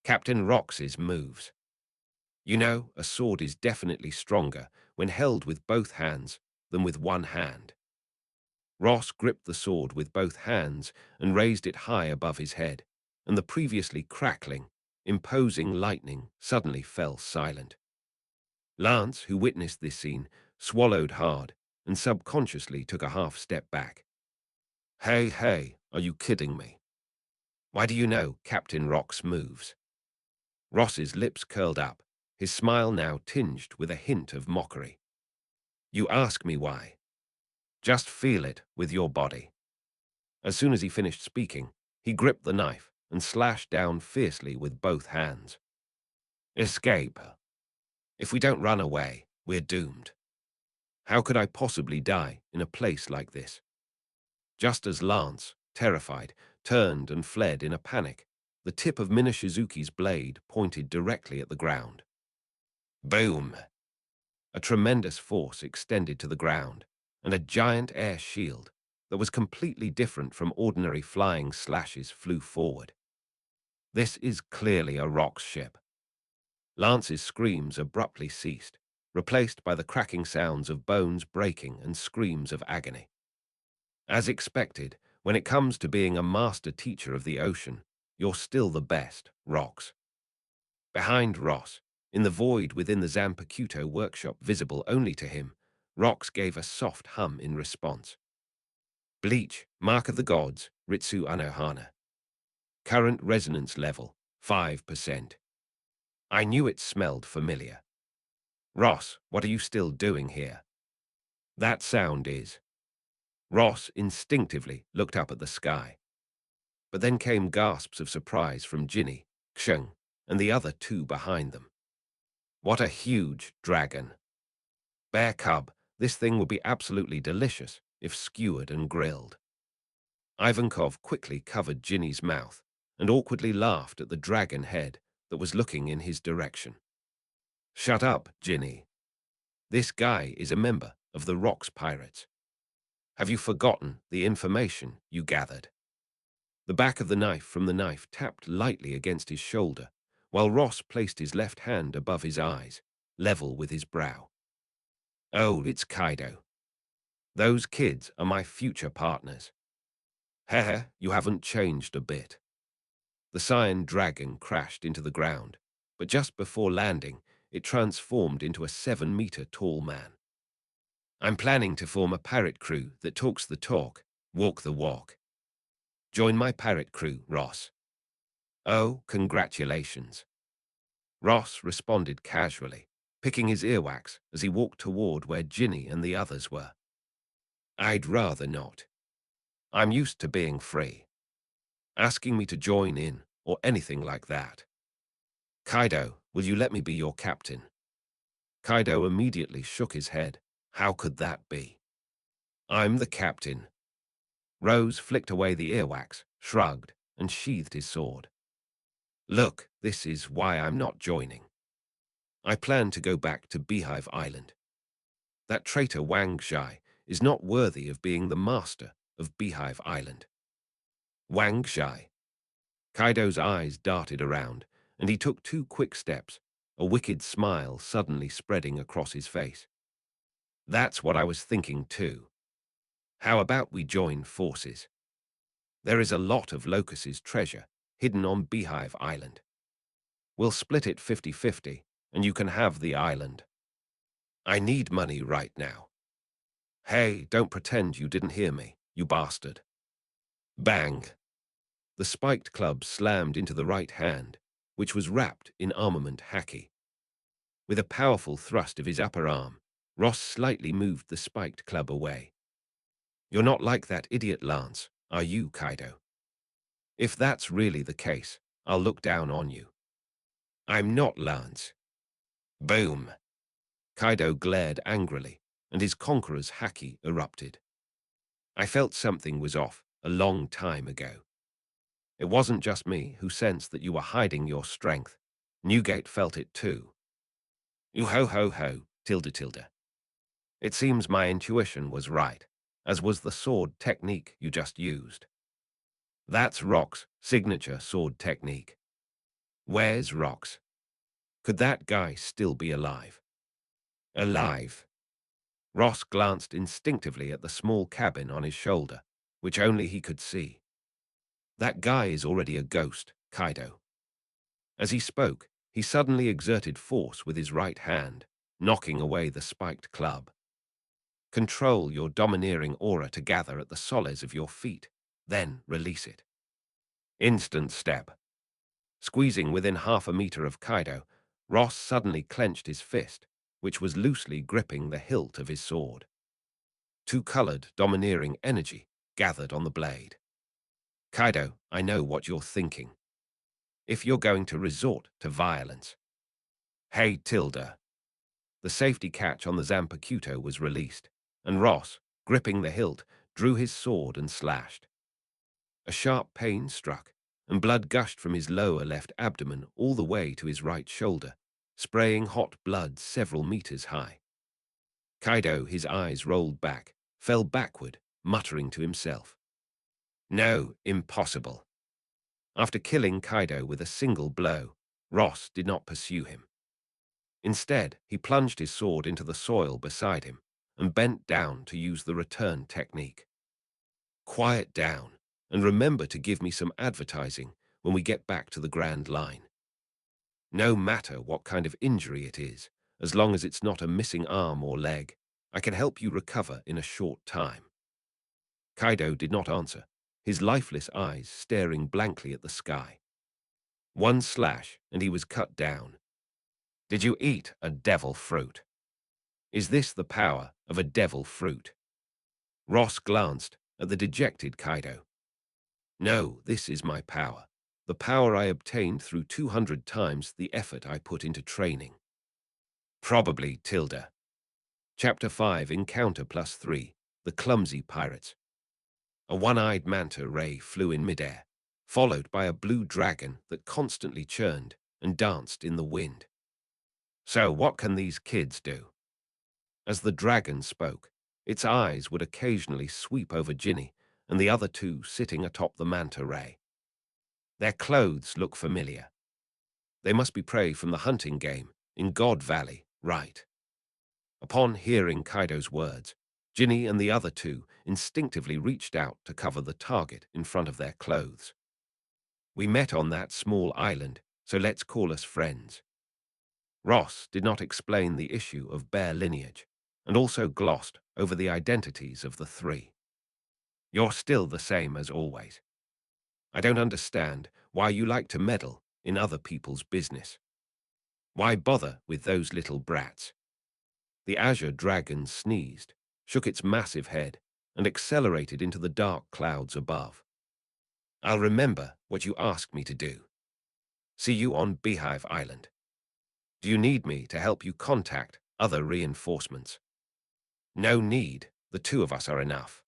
Captain Rox's moves. You know, a sword is definitely stronger when held with both hands than with one hand. Ross gripped the sword with both hands and raised it high above his head, and the previously crackling, imposing lightning suddenly fell silent. Lance, who witnessed this scene, swallowed hard and subconsciously took a half step back. Hey, are you kidding me? Why do you know Captain Rock's moves? Ross's lips curled up, his smile now tinged with a hint of mockery. You ask me why. Just feel it with your body. As soon as he finished speaking, he gripped the knife and slashed down fiercely with both hands. Escape. If we don't run away, we're doomed. How could I possibly die in a place like this? Just as Lance, terrified, turned and fled in a panic, the tip of Minashizuki's blade pointed directly at the ground. Boom! A tremendous force extended to the ground, and a giant air shield that was completely different from ordinary flying slashes flew forward. This is clearly a Rock's ship. Lance's screams abruptly ceased, replaced by the cracking sounds of bones breaking and screams of agony. As expected, when it comes to being a master teacher of the ocean, you're still the best, Rox. Behind Ross, in the void within the Zanpakuto workshop visible only to him, Rox gave a soft hum in response. Bleach, Mark of the Gods, Ritsu Anohana. Current resonance level, 5%. I knew it smelled familiar. Ross, what are you still doing here? That sound is... Ross instinctively looked up at the sky. But then came gasps of surprise from Ginny, Xing, and the other two behind them. What a huge dragon. Bear cub, this thing would be absolutely delicious if skewered and grilled. Ivankov quickly covered Ginny's mouth and awkwardly laughed at the dragon head that was looking in his direction. Shut up, Ginny. This guy is a member of the Rocks Pirates. Have you forgotten the information you gathered? The back of the knife from the knife tapped lightly against his shoulder, while Ross placed his left hand above his eyes, level with his brow. Oh, it's Kaido. Those kids are my future partners. Heh, you haven't changed a bit. The cyan dragon crashed into the ground, but just before landing, it transformed into a 7-meter tall man. I'm planning to form a pirate crew that talks the talk, walk the walk. Join my pirate crew, Ross. Oh, congratulations. Ross responded casually, picking his earwax as he walked toward where Ginny and the others were. I'd rather not. I'm used to being free. Asking me to join in or anything like that. Kaido, Will you let me be your captain? Kaido immediately shook his head. How could that be? I'm the captain. Rose flicked away the earwax, shrugged, and sheathed his sword. Look, this is why I'm not joining. I plan to go back to Beehive Island. That traitor Wang Zhai is not worthy of being the master of Beehive Island. Wang Zhai. Kaido's eyes darted around, and he took 2 quick steps, a wicked smile suddenly spreading across his face. That's what I was thinking too. How about we join forces? There is a lot of Locust's treasure hidden on Beehive Island. We'll split it 50-50, and you can have the island. I need money right now. Hey, don't pretend you didn't hear me, you bastard. Bang! The spiked club slammed into the right hand, which was wrapped in armament haki. With a powerful thrust of his upper arm, Ross slightly moved the spiked club away. You're not like that idiot Lance, are you, Kaido? If that's really the case, I'll look down on you. I'm not Lance. Boom! Kaido glared angrily, and his conqueror's haki erupted. I felt something was off a long time ago. It wasn't just me who sensed that you were hiding your strength. Newgate felt it too. You ho ho ho, tilde tilde. It seems my intuition was right, as was the sword technique you just used. That's Rock's signature sword technique. Where's Rock's? Could that guy still be alive? Alive? Ross glanced instinctively at the small cabin on his shoulder, which only he could see. That guy is already a ghost, Kaido. As he spoke, he suddenly exerted force with his right hand, knocking away the spiked club. Control your domineering aura to gather at the soles of your feet, then release it. Instant step. Squeezing within half a meter of Kaido, Ross suddenly clenched his fist, which was loosely gripping the hilt of his sword. 2-colored, domineering energy gathered on the blade. Kaido, I know what you're thinking. If you're going to resort to violence. Hey, Tilda. The safety catch on the Zanpakuto was released, and Ross, gripping the hilt, drew his sword and slashed. A sharp pain struck, and blood gushed from his lower left abdomen all the way to his right shoulder, spraying hot blood several meters high. Kaido, his eyes rolled back, fell backward, muttering to himself. No, impossible. After killing Kaido with a single blow, Ross did not pursue him. Instead, he plunged his sword into the soil beside him and bent down to use the return technique. Quiet down, and remember to give me some advertising when we get back to the Grand Line. No matter what kind of injury it is, as long as it's not a missing arm or leg, I can help you recover in a short time. Kaido did not answer, his lifeless eyes staring blankly at the sky. One slash, and he was cut down. Did you eat a devil fruit? Is this the power of a devil fruit? Ross glanced at the dejected Kaido. No, this is my power. The power I obtained through 200 times the effort I put into training. Probably Tilda. Chapter 5, Encounter +3, The Clumsy Pirates. A one-eyed manta ray flew in midair, followed by a blue dragon that constantly churned and danced in the wind. So what can these kids do? As the dragon spoke, its eyes would occasionally sweep over Ginny and the other 2 sitting atop the manta ray. Their clothes look familiar. They must be prey from the hunting game in God Valley, right? Upon hearing Kaido's words, Ginny and the other 2 instinctively reached out to cover the target in front of their clothes. We met on that small island, so let's call us friends. Ross did not explain the issue of bear lineage, and also glossed over the identities of the 3. You're still the same as always. I don't understand why you like to meddle in other people's business. Why bother with those little brats? The azure dragon sneezed, shook its massive head, and accelerated into the dark clouds above. I'll remember what you asked me to do. See you on Beehive Island. Do you need me to help you contact other reinforcements? No need. The two of us are enough.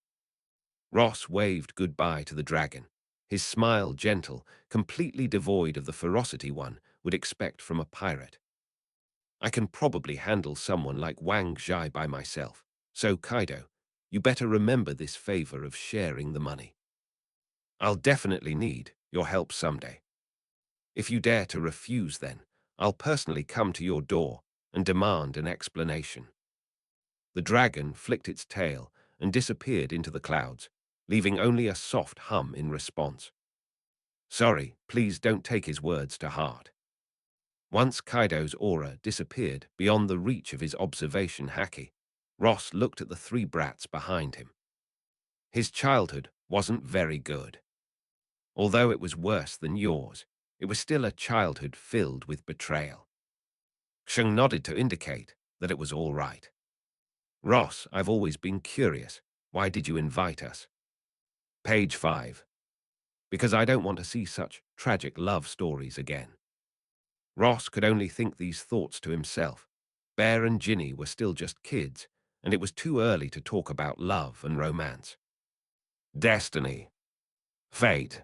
Ross waved goodbye to the dragon, his smile gentle, completely devoid of the ferocity one would expect from a pirate. I can probably handle someone like Wang Zhai by myself, so Kaido, you better remember this favor of sharing the money. I'll definitely need your help someday. If you dare to refuse then, I'll personally come to your door and demand an explanation. The dragon flicked its tail and disappeared into the clouds, leaving only a soft hum in response. Sorry, please don't take his words to heart. Once Kaido's aura disappeared beyond the reach of his observation haki, Ross looked at the three brats behind him. His childhood wasn't very good. Although it was worse than yours, it was still a childhood filled with betrayal. Sheng nodded to indicate that it was all right. Ross, I've always been curious. Why did you invite us? Page 5. Because I don't want to see such tragic love stories again. Ross could only think these thoughts to himself. Bear and Ginny were still just kids, and it was too early to talk about love and romance. Destiny. Fate.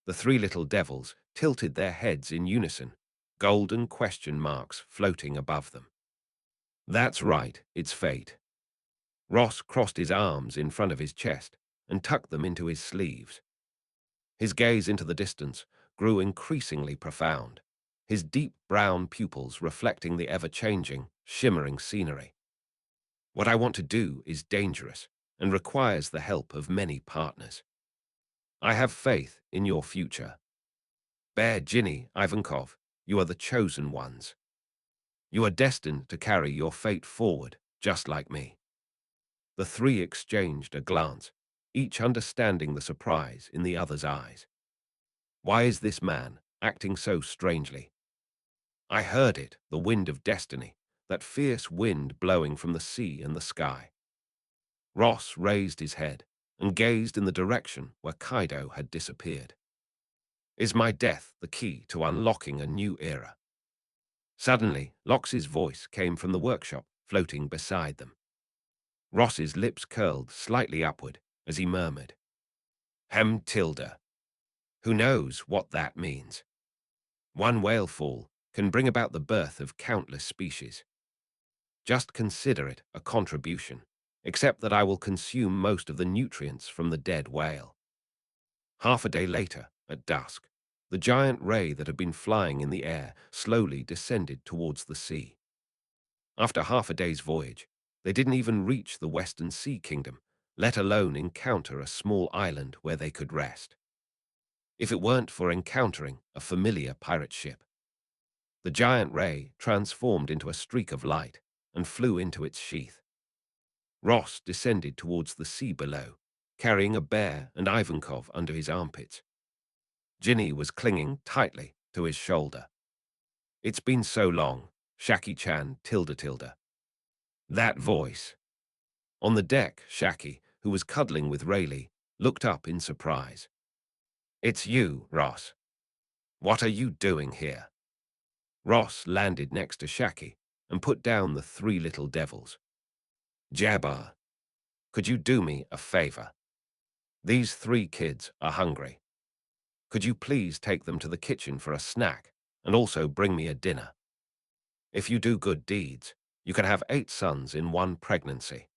The three little devils tilted their heads in unison, golden question marks floating above them. That's right, it's fate. Ross crossed his arms in front of his chest and tucked them into his sleeves. His gaze into the distance grew increasingly profound, his deep brown pupils reflecting the ever-changing, shimmering scenery. What I want to do is dangerous and requires the help of many partners. I have faith in your future. Bear, Ginny, Ivankov, you are the chosen ones. You are destined to carry your fate forward, just like me. The three exchanged a glance, each understanding the surprise in the other's eyes. Why is this man acting so strangely? I heard it, the wind of destiny, that fierce wind blowing from the sea and the sky. Ross raised his head and gazed in the direction where Kaido had disappeared. Is my death the key to unlocking a new era? Suddenly, Lox's voice came from the workshop, floating beside them. Ross's lips curled slightly upward as he murmured, Hem tilde. Who knows what that means? One whale fall can bring about the birth of countless species. Just consider it a contribution, except that I will consume most of the nutrients from the dead whale. Half a day later, at dusk, the giant ray that had been flying in the air slowly descended towards the sea. After half a day's voyage, they didn't even reach the Western Sea Kingdom, let alone encounter a small island where they could rest. If it weren't for encountering a familiar pirate ship. The giant ray transformed into a streak of light and flew into its sheath. Ross descended towards the sea below, carrying a bear and Ivankov under his armpits. Ginny was clinging tightly to his shoulder. It's been so long, Shaki-chan tilde. That voice. On the deck, Shaki, who was cuddling with Rayleigh, looked up in surprise. It's you, Ross. What are you doing here? Ross landed next to Shaki and put down the three little devils. Jabbar, could you do me a favor? These three kids are hungry. Could you please take them to the kitchen for a snack and also bring me a dinner? If you do good deeds, you can have 8 sons in one pregnancy.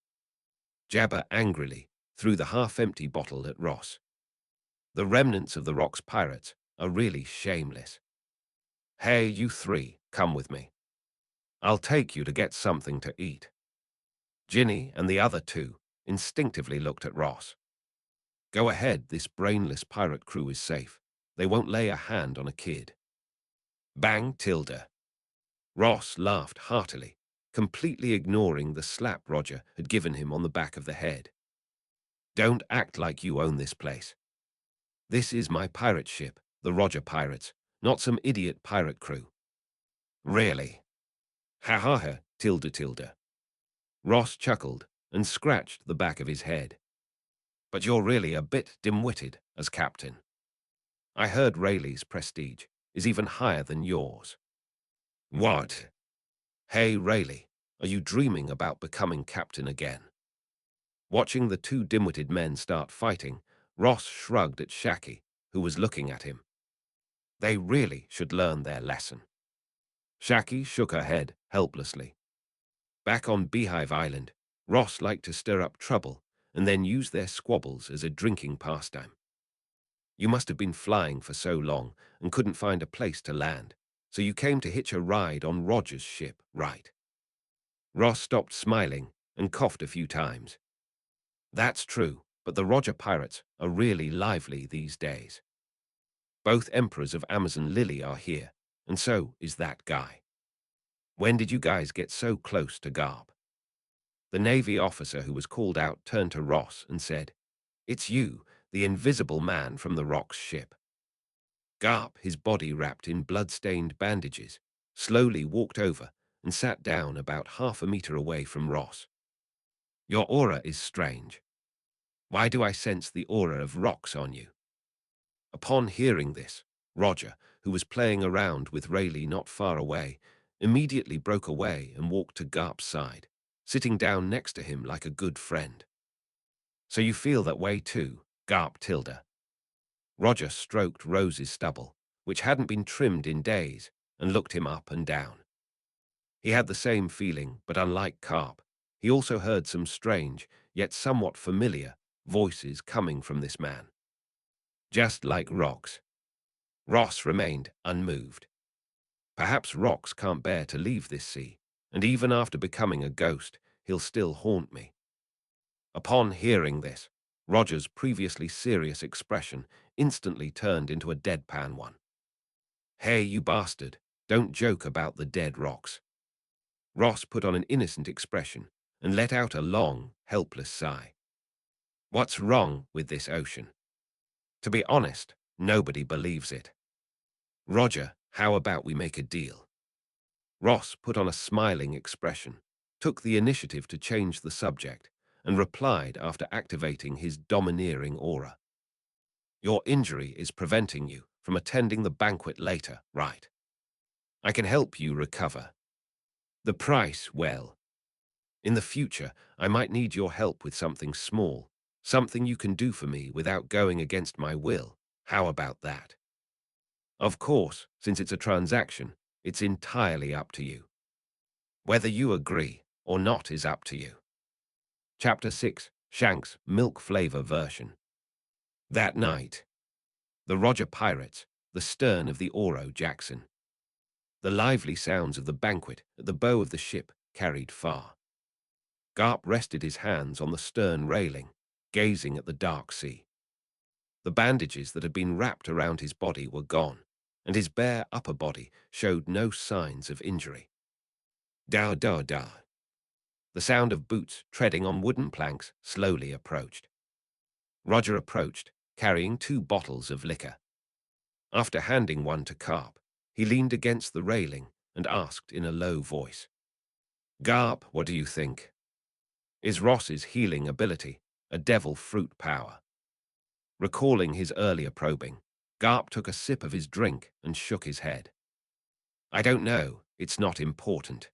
Jabbar angrily threw the half-empty bottle at Ross. The remnants of the Rock's pirates are really shameless. Hey, you three, come with me. I'll take you to get something to eat. Ginny and the other two instinctively looked at Ross. Go ahead, this brainless pirate crew is safe. They won't lay a hand on a kid. Bang tilde. Ross laughed heartily, completely ignoring the slap Roger had given him on the back of the head. Don't act like you own this place. This is my pirate ship, the Roger Pirates, not some idiot pirate crew. Really? Ha ha ha, tilde. Ross chuckled and scratched the back of his head. But you're really a bit dim-witted as captain. I heard Rayleigh's prestige is even higher than yours. What? Hey, Rayleigh, are you dreaming about becoming captain again? Watching the two dim-witted men start fighting, Ross shrugged at Shaki, who was looking at him. They really should learn their lesson. Shaki shook her head helplessly. Back on Beehive Island, Ross liked to stir up trouble and then use their squabbles as a drinking pastime. You must have been flying for so long and couldn't find a place to land, so you came to hitch a ride on Roger's ship, right? Ross stopped smiling and coughed a few times. That's true, but the Roger pirates are really lively these days. Both emperors of Amazon Lily are here, and so is that guy. When did you guys get so close to Garb? The Navy officer who was called out turned to Ross and said, "It's you, the invisible man from the Rock's ship." Garp, his body wrapped in blood-stained bandages, slowly walked over and sat down about half a meter away from Ross. "Your aura is strange. Why do I sense the aura of rocks on you?" Upon hearing this, Roger, who was playing around with Rayleigh not far away, immediately broke away and walked to Garp's side, sitting down next to him like a good friend. "So you feel that way too, Garp Tilda?" Roger stroked Rose's stubble, which hadn't been trimmed in days, and looked him up and down. He had the same feeling, but unlike Carp, he also heard some strange, yet somewhat familiar, voices coming from this man. Just like rocks. Ross remained unmoved. Perhaps Rocks can't bear to leave this sea, and even after becoming a ghost, he'll still haunt me. Upon hearing this, Roger's previously serious expression instantly turned into a deadpan one. "Hey, you bastard, don't joke about the dead rocks." Ross put on an innocent expression and let out a long, helpless sigh. "What's wrong with this ocean? To be honest, nobody believes it. Roger, how about we make a deal?" Ross put on a smiling expression, took the initiative to change the subject, and replied after activating his domineering aura. "Your injury is preventing you from attending the banquet later, right? I can help you recover. The price, well, in the future, I might need your help with something small, something you can do for me without going against my will. How about that? Of course, since it's a transaction, it's entirely up to you. Whether you agree or not is up to you." Chapter 6, Shank's Milk Flavor Version. That night, the Roger Pirates, the stern of the Oro Jackson. The lively sounds of the banquet at the bow of the ship carried far. Garp rested his hands on the stern railing, gazing at the dark sea. The bandages that had been wrapped around his body were gone, and his bare upper body showed no signs of injury. Da da da. The sound of boots treading on wooden planks slowly approached. Roger approached, carrying 2 bottles of liquor. After handing one to Carp, he leaned against the railing and asked in a low voice, "Garp, what do you think? Is Ross's healing ability a devil fruit power?" Recalling his earlier probing, Garp took a sip of his drink and shook his head. "I don't know. It's not important.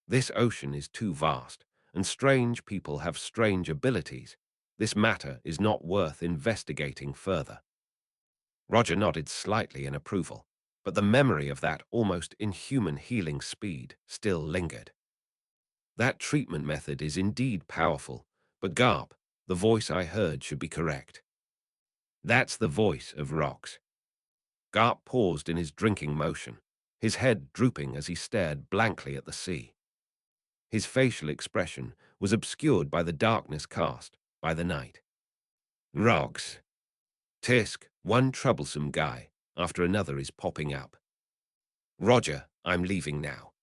This ocean is too vast, and strange people have strange abilities. This matter is not worth investigating further." Roger nodded slightly in approval, but the memory of that almost inhuman healing speed still lingered. "That treatment method is indeed powerful, but Garp, the voice I heard should be correct." That's the voice of Rocks. Garp paused in his drinking motion, his head drooping as he stared blankly at the sea. His facial expression was obscured by the darkness cast by the night. "Rocks. Tisk, one troublesome guy after another is popping up. Roger, I'm leaving now.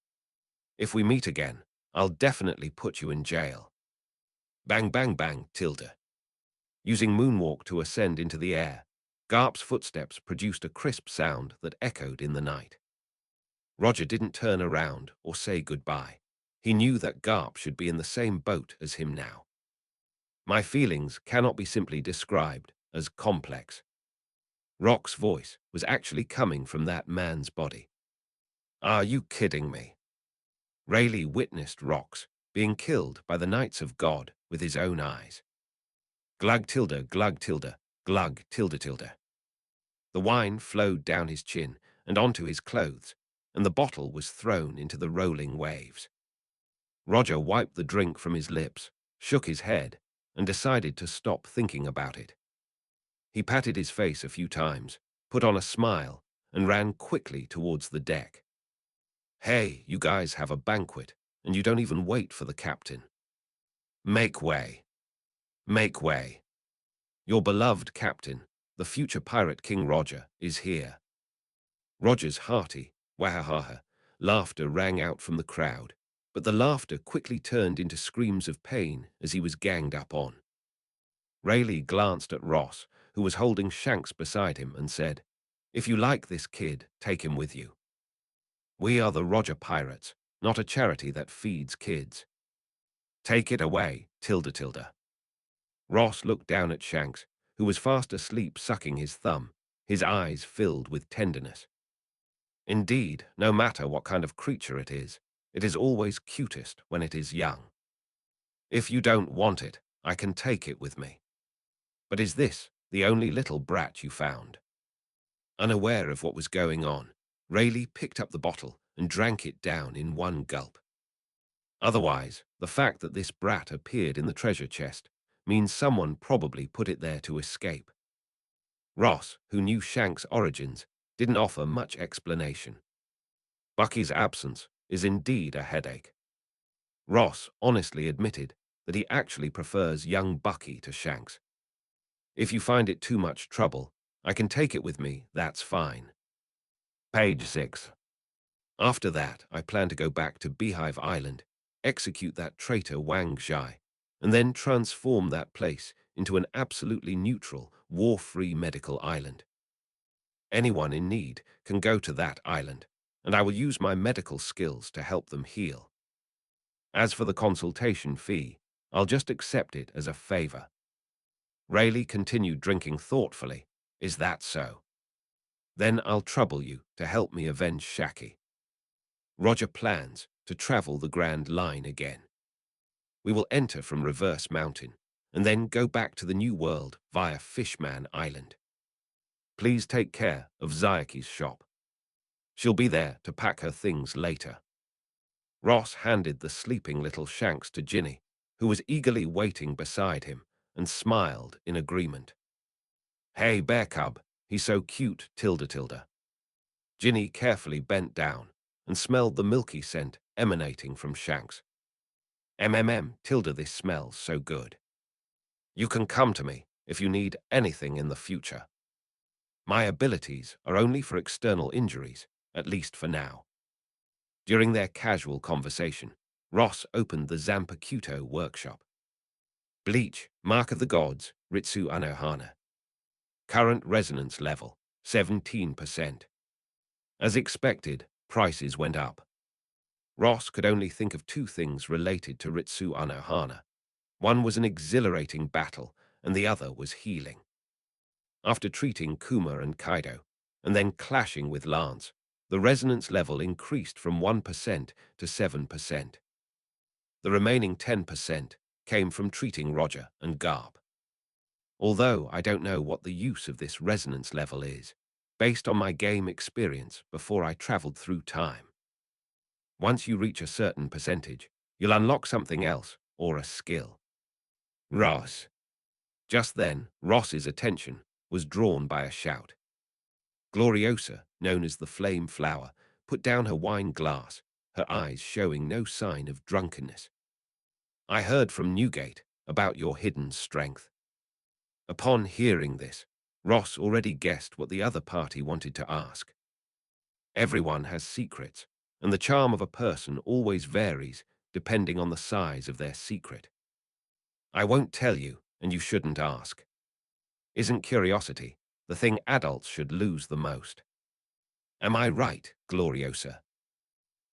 If we meet again, I'll definitely put you in jail." Bang bang bang, tilde. Using moonwalk to ascend into the air, Garp's footsteps produced a crisp sound that echoed in the night. Roger didn't turn around or say goodbye. He knew that Garp should be in the same boat as him now. My feelings cannot be simply described as complex. Rock's voice was actually coming from that man's body. Are you kidding me? Rayleigh witnessed Rox being killed by the Knights of God with his own eyes. Glug tilde, glug tilde, glug tilde tilde. The wine flowed down his chin and onto his clothes, and the bottle was thrown into the rolling waves. Roger wiped the drink from his lips, shook his head, and decided to stop thinking about it. He patted his face a few times, put on a smile, and ran quickly towards the deck. Hey, you guys have a banquet, and you don't even wait for the captain. Make way. Make way. Your beloved captain, the future pirate King Roger, is here. Roger's hearty, wahaha, laughter rang out from the crowd, but the laughter quickly turned into screams of pain as he was ganged up on. Rayleigh glanced at Ross, who was holding Shanks beside him, and said, "If you like this kid, take him with you. We are the Roger Pirates, not a charity that feeds kids. Take it away, tilde tilde." Ross looked down at Shanks, who was fast asleep sucking his thumb, his eyes filled with tenderness. Indeed, no matter what kind of creature it is always cutest when it is young. If you don't want it, I can take it with me. But is this the only little brat you found? Unaware of what was going on, Rayleigh picked up the bottle and drank it down in one gulp. Otherwise, the fact that this brat appeared in the treasure chest means someone probably put it there to escape. Ross, who knew Shank's origins, didn't offer much explanation. Bucky's absence is indeed a headache. Ross honestly admitted that he actually prefers young Bucky to Shanks. If you find it too much trouble, I can take it with me, that's fine. Page 6. After that, I plan to go back to Beehive Island, execute that traitor Wang Zhai, and then transform that place into an absolutely neutral, war-free medical island. Anyone in need can go to that island, and I will use my medical skills to help them heal. As for the consultation fee, I'll just accept it as a favor. Rayleigh continued drinking thoughtfully. Is that so? Then I'll trouble you to help me avenge Shaki. Roger plans to travel the Grand Line again. We will enter from Reverse Mountain, and then go back to the New World via Fishman Island. Please take care of Zayaki's shop. She'll be there to pack her things later. Ross handed the sleeping little Shanks to Ginny, who was eagerly waiting beside him, and smiled in agreement. Hey, bear cub, he's so cute, tilde tilde. Ginny carefully bent down and smelled the milky scent emanating from Shanks. Tilde, this smells so good. You can come to me if you need anything in the future. My abilities are only for external injuries, at least for now. During their casual conversation, Ross opened the Zanpakuto workshop. Bleach, Mark of the Gods, Ritsu Anohana. Current resonance level, 17%. As expected, prices went up. Ross could only think of two things related to Ritsu Anohana. One was an exhilarating battle, and the other was healing. After treating Kuma and Kaido, and then clashing with Lance, the resonance level increased from 1% to 7%. The remaining 10% came from treating Roger and Garp. Although I don't know what the use of this resonance level is, based on my game experience before I traveled through time. Once you reach a certain percentage, you'll unlock something else or a skill. Ross. Just then, Ross's attention was drawn by a shout. Gloriosa, known as the Flame Flower, put down her wine glass, her eyes showing no sign of drunkenness. I heard from Newgate about your hidden strength. Upon hearing this, Ross already guessed what the other party wanted to ask. Everyone has secrets, and the charm of a person always varies depending on the size of their secret. I won't tell you, and you shouldn't ask. Isn't curiosity the thing adults should lose the most? Am I right, Gloriosa?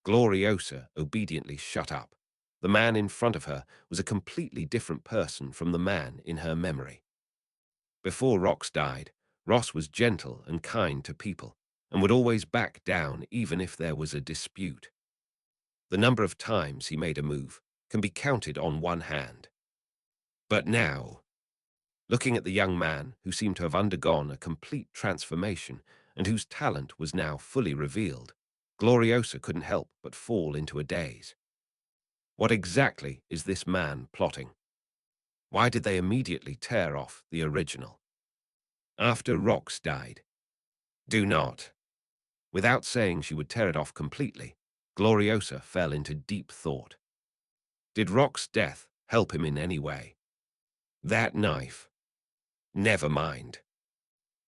Gloriosa obediently shut up. The man in front of her was a completely different person from the man in her memory. Before Rox died, Ross was gentle and kind to people, and would always back down even if there was a dispute. The number of times he made a move can be counted on one hand. But now, looking at the young man who seemed to have undergone a complete transformation and whose talent was now fully revealed, Gloriosa couldn't help but fall into a daze. What exactly is this man plotting? Why did they immediately tear off the original? After Rox died. Do not. Without saying she would tear it off completely, Gloriosa fell into deep thought. Did Rox's death help him in any way? That knife. Never mind.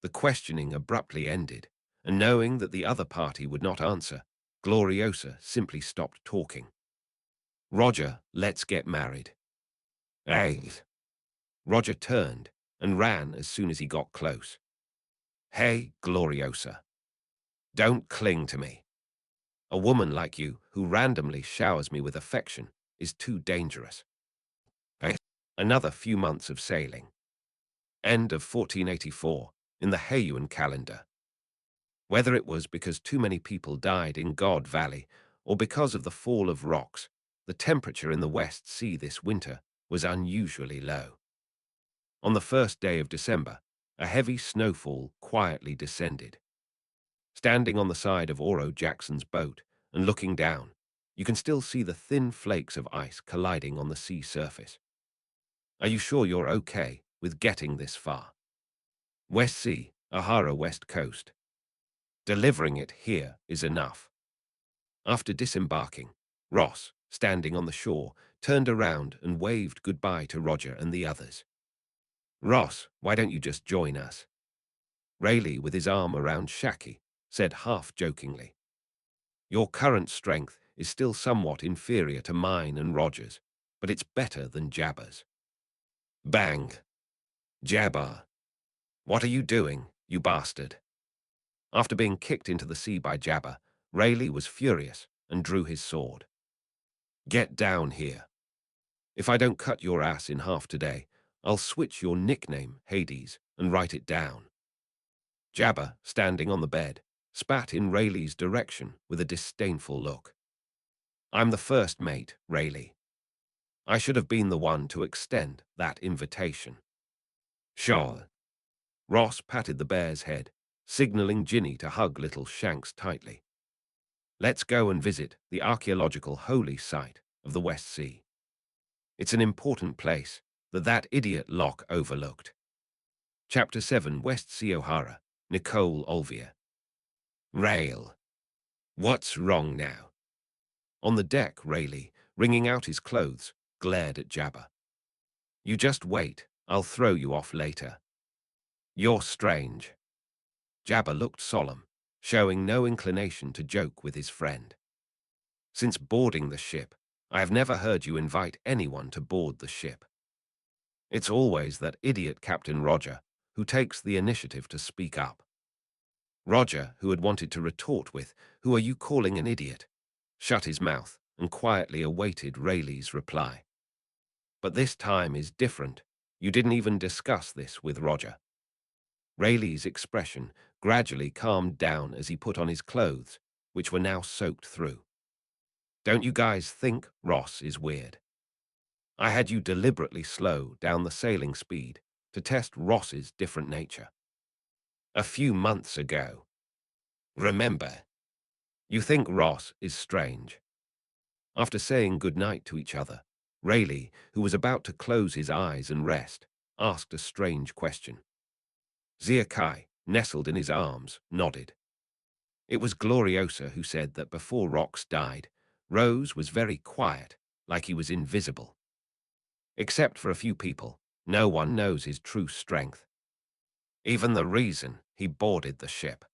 The questioning abruptly ended, and knowing that the other party would not answer, Gloriosa simply stopped talking. Roger, let's get married. Hey. Roger turned and ran as soon as he got close. Hey, Gloriosa. Don't cling to me. A woman like you who randomly showers me with affection is too dangerous. Hey. Another few months of sailing. End of 1484 in the Heian calendar. Whether it was because too many people died in God Valley or because of the fall of rocks, the temperature in the West Sea this winter was unusually low. On the first day of December, a heavy snowfall quietly descended. Standing on the side of Oro Jackson's boat and looking down, you can still see the thin flakes of ice colliding on the sea surface. Are you sure you're okay with getting this far? West Sea, Ahara West Coast. Delivering it here is enough. After disembarking, Ross, standing on the shore, turned around and waved goodbye to Roger and the others. Ross, why don't you just join us? Rayleigh, with his arm around Shaki, said half-jokingly. Your current strength is still somewhat inferior to mine and Roger's, but it's better than Jabba's. Bang! Jabba! What are you doing, you bastard? After being kicked into the sea by Jabba, Rayleigh was furious and drew his sword. Get down here. If I don't cut your ass in half today, I'll switch your nickname, Hades, and write it down. Jabba, standing on the bed, spat in Rayleigh's direction with a disdainful look. I'm the first mate, Rayleigh. I should have been the one to extend that invitation. Sure. Ross patted the bear's head, signaling Ginny to hug little Shanks tightly. Let's go and visit the archaeological holy site of the West Sea. It's an important place that idiot Locke overlooked. Chapter 7, West Sea O'Hara, Nicole Olvia. Rail. What's wrong now? On the deck, Rayleigh, wringing out his clothes, glared at Jabba. You just wait, I'll throw you off later. You're strange. Jabba looked solemn, showing no inclination to joke with his friend. Since boarding the ship, I have never heard you invite anyone to board the ship. It's always that idiot Captain Roger who takes the initiative to speak up. Roger, who had wanted to retort with, "Who are you calling an idiot?" shut his mouth and quietly awaited Rayleigh's reply. But this time is different. You didn't even discuss this with Roger. Rayleigh's expression gradually calmed down as he put on his clothes, which were now soaked through. Don't you guys think Ross is weird? I had you deliberately slow down the sailing speed to test Ross's different nature. A few months ago. Remember, you think Ross is strange. After saying goodnight to each other, Rayleigh, who was about to close his eyes and rest, asked a strange question. Ziakai, nestled in his arms, nodded. It was Gloriosa who said that before Rox died, Rose was very quiet, like he was invisible. Except for a few people, no one knows his true strength. Even the reason he boarded the ship.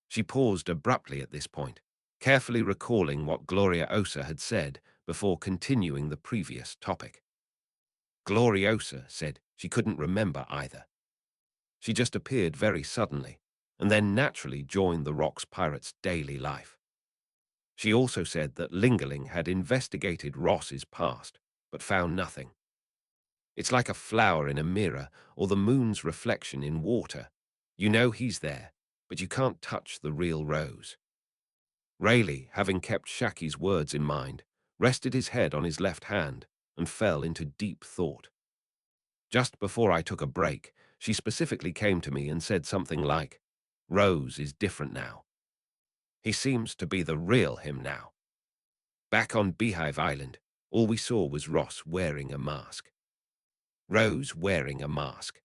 She paused abruptly at this point, carefully recalling what Gloriosa had said before continuing the previous topic. Gloriosa said she couldn't remember either. She just appeared very suddenly, and then naturally joined the Rocks pirates' daily life. She also said that Lingerling had investigated Ross's past, but found nothing. It's like a flower in a mirror or the moon's reflection in water. You know he's there, but you can't touch the real Rose. Rayleigh, having kept Shaki's words in mind, rested his head on his left hand and fell into deep thought. Just before I took a break, she specifically came to me and said something like, "Rose is different now. He seems to be the real him now." Back on Beehive Island, all we saw was Ross wearing a mask. Rose wearing a mask.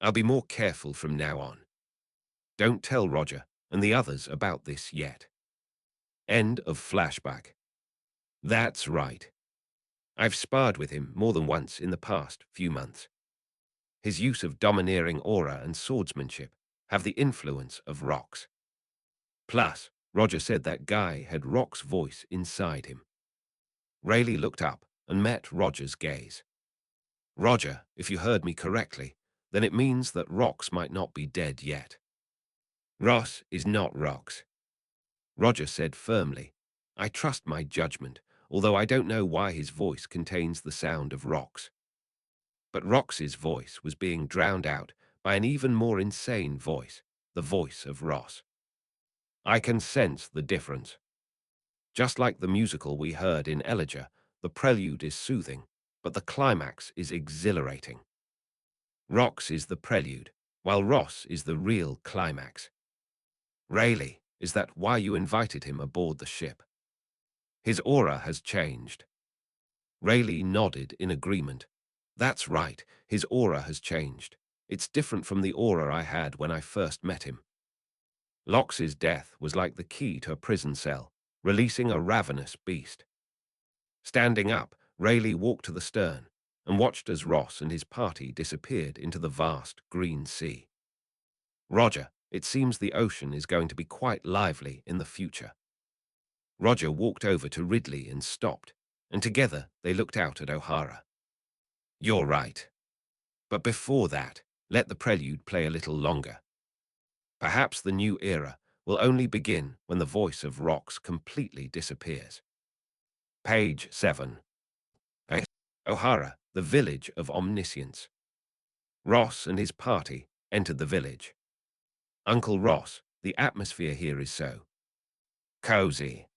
I'll be more careful from now on. Don't tell Roger and the others about this yet. End of flashback. That's right. I've sparred with him more than once in the past few months. His use of domineering aura and swordsmanship have the influence of Rock's. Plus, Roger said that guy had Rock's voice inside him. Rayleigh looked up and met Roger's gaze. Roger, if you heard me correctly, then it means that Rox might not be dead yet. Ross is not Rox. Roger said firmly. I trust my judgment, although I don't know why his voice contains the sound of Rox. But Rox's voice was being drowned out by an even more insane voice, the voice of Ross. I can sense the difference. Just like the musical we heard in Elijah, the prelude is soothing, but the climax is exhilarating. Rox is the prelude, while Ross is the real climax. Rayleigh, is that why you invited him aboard the ship? His aura has changed. Rayleigh nodded in agreement. That's right, his aura has changed. It's different from the aura I had when I first met him. Lox's death was like the key to a prison cell, releasing a ravenous beast. Standing up, Rayleigh walked to the stern and watched as Ross and his party disappeared into the vast green sea. Roger, it seems the ocean is going to be quite lively in the future. Roger walked over to Ridley and stopped, and together they looked out at O'Hara. You're right. But before that, let the prelude play a little longer. Perhaps the new era will only begin when the voice of Rox completely disappears. Page 7. O'Hara, the village of omniscience. Ross and his party entered the village. Uncle Ross, the atmosphere here is so cozy.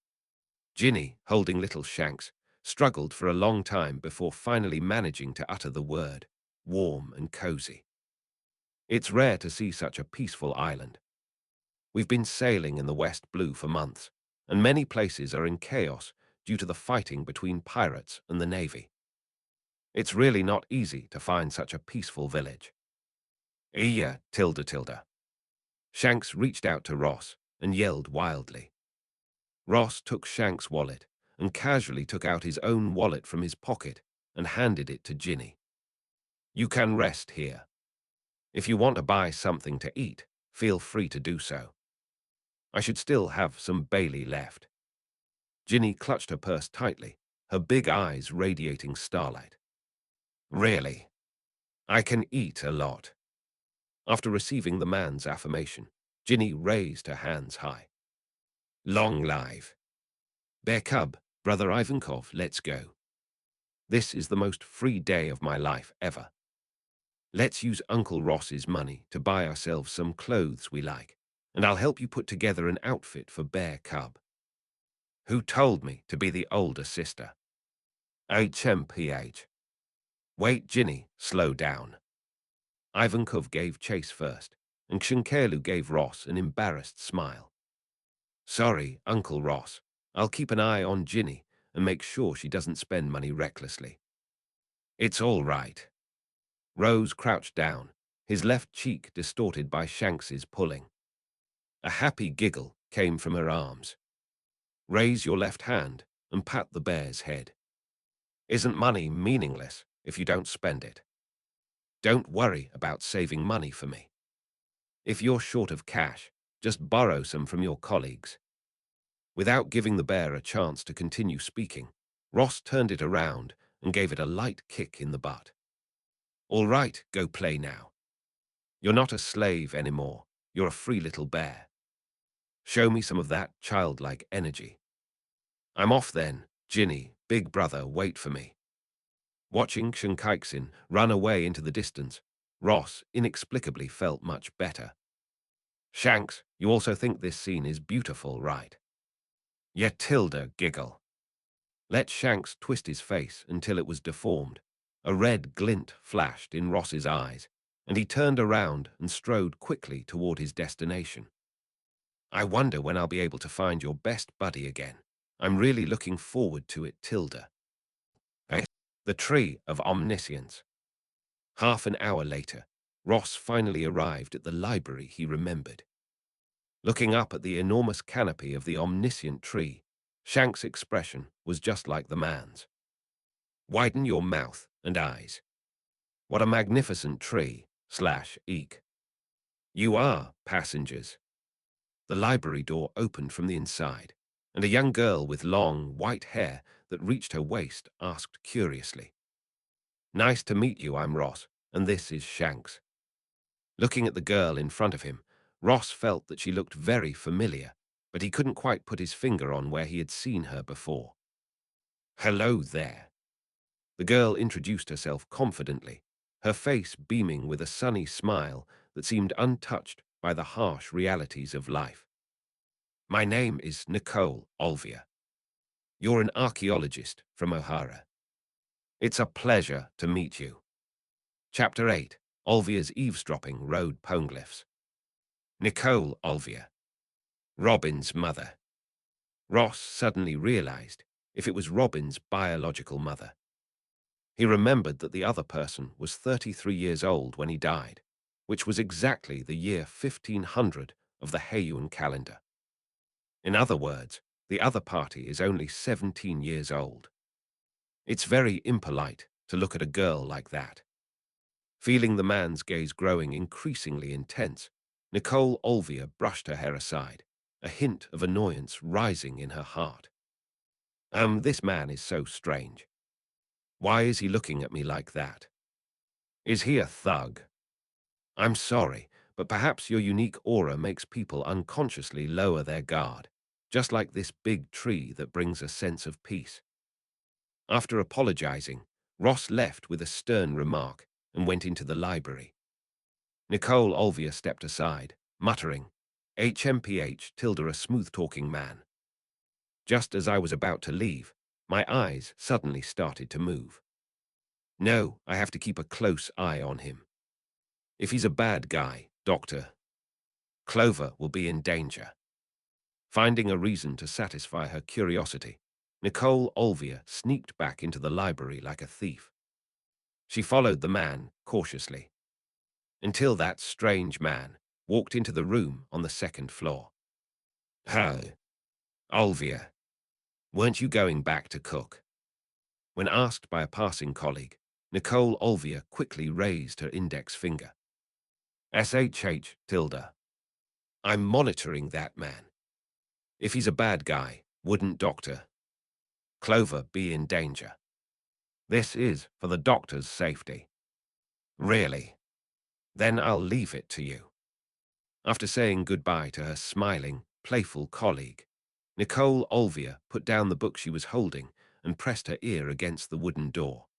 Ginny, holding little Shanks, struggled for a long time before finally managing to utter the word, warm and cozy. It's rare to see such a peaceful island. We've been sailing in the West Blue for months, and many places are in chaos due to the fighting between pirates and the Navy. It's really not easy to find such a peaceful village. Iya, tilde. Shanks reached out to Ross and yelled wildly. Ross took Shank's wallet and casually took out his own wallet from his pocket and handed it to Ginny. You can rest here. If you want to buy something to eat, feel free to do so. I should still have some Bailey left. Ginny clutched her purse tightly, her big eyes radiating starlight. Really? I can eat a lot. After receiving the man's affirmation, Ginny raised her hands high. Long live. Bear Cub, Brother Ivankov, let's go. This is the most free day of my life ever. Let's use Uncle Ross's money to buy ourselves some clothes we like, and I'll help you put together an outfit for Bear Cub. Who told me to be the older sister? HMPH. Wait, Ginny, slow down. Ivankov gave chase first, and Kshinkelu gave Ross an embarrassed smile. Sorry, Uncle Ross. I'll keep an eye on Ginny and make sure she doesn't spend money recklessly. It's all right. Rose crouched down, his left cheek distorted by Shanks's pulling. A happy giggle came from her arms. Raise your left hand and pat the bear's head. Isn't money meaningless if you don't spend it? Don't worry about saving money for me. If you're short of cash, just borrow some from your colleagues. Without giving the bear a chance to continue speaking, Ross turned it around and gave it a light kick in the butt. All right, go play now. You're not a slave anymore. You're a free little bear. Show me some of that childlike energy. I'm off then. Ginny, big brother, wait for me. Watching Shinkaiksin run away into the distance, Ross inexplicably felt much better. Shanks, you also think this scene is beautiful, right? Yet Tilda giggle. Let Shanks twist his face until it was deformed. A red glint flashed in Ross's eyes, and he turned around and strode quickly toward his destination. I wonder when I'll be able to find your best buddy again. I'm really looking forward to it, Tilda. The Tree of Omniscience. Half an hour later, Ross finally arrived at the library he remembered. Looking up at the enormous canopy of the omniscient tree, Shanks' expression was just like the man's. Widen your mouth and eyes. What a magnificent tree, /eek. You are passengers. The library door opened from the inside, and a young girl with long, white hair that reached her waist asked curiously, "Nice to meet you, I'm Ross, and this is Shanks." Looking at the girl in front of him, Ross felt that she looked very familiar, but he couldn't quite put his finger on where he had seen her before. "Hello there." The girl introduced herself confidently, her face beaming with a sunny smile that seemed untouched by the harsh realities of life. "My name is Nicole Olvia. You're an archaeologist from O'Hara. It's a pleasure to meet you." Chapter 8, Olvia's Eavesdropping Road Poneglyphs. Nicole Olvia, Robin's mother. Ross suddenly realized if it was Robin's biological mother. He remembered that the other person was 33 years old when he died, which was exactly the year 1500 of the Heian calendar. In other words, the other party is only 17 years old. It's very impolite to look at a girl like that. Feeling the man's gaze growing increasingly intense, Nicole Olvia brushed her hair aside, a hint of annoyance rising in her heart. This man is so strange. Why is he looking at me like that? Is he a thug? I'm sorry, but perhaps your unique aura makes people unconsciously lower their guard, just like this big tree that brings a sense of peace. After apologizing, Ross left with a stern remark and went into the library. Nicole Olvia stepped aside, muttering, "HMPH tilde a smooth-talking man." Just as I was about to leave, my eyes suddenly started to move. No, I have to keep a close eye on him. If he's a bad guy, Doctor, Clover will be in danger. Finding a reason to satisfy her curiosity, Nicole Olvia sneaked back into the library like a thief. She followed the man cautiously, until that strange man walked into the room on the second floor. "How, Olvia, weren't you going back to cook?" When asked by a passing colleague, Nicole Olvia quickly raised her index finger. "SHH tilde. I'm monitoring that man. If he's a bad guy, wouldn't Dr. Clover be in danger? This is for the doctor's safety." "Really? Then I'll leave it to you." After saying goodbye to her smiling, playful colleague, Nicole Olvia put down the book she was holding and pressed her ear against the wooden door.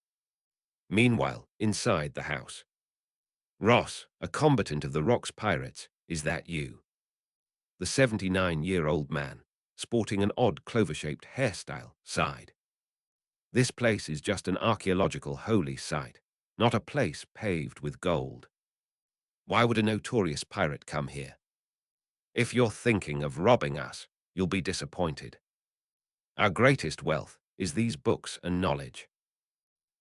Meanwhile, inside the house, "Ross, a combatant of the Rocks Pirates, is that you?" The 79-year-old man, sporting an odd clover-shaped hairstyle, sighed. "This place is just an archaeological holy site, not a place paved with gold. Why would a notorious pirate come here? If you're thinking of robbing us, you'll be disappointed. Our greatest wealth is these books and knowledge."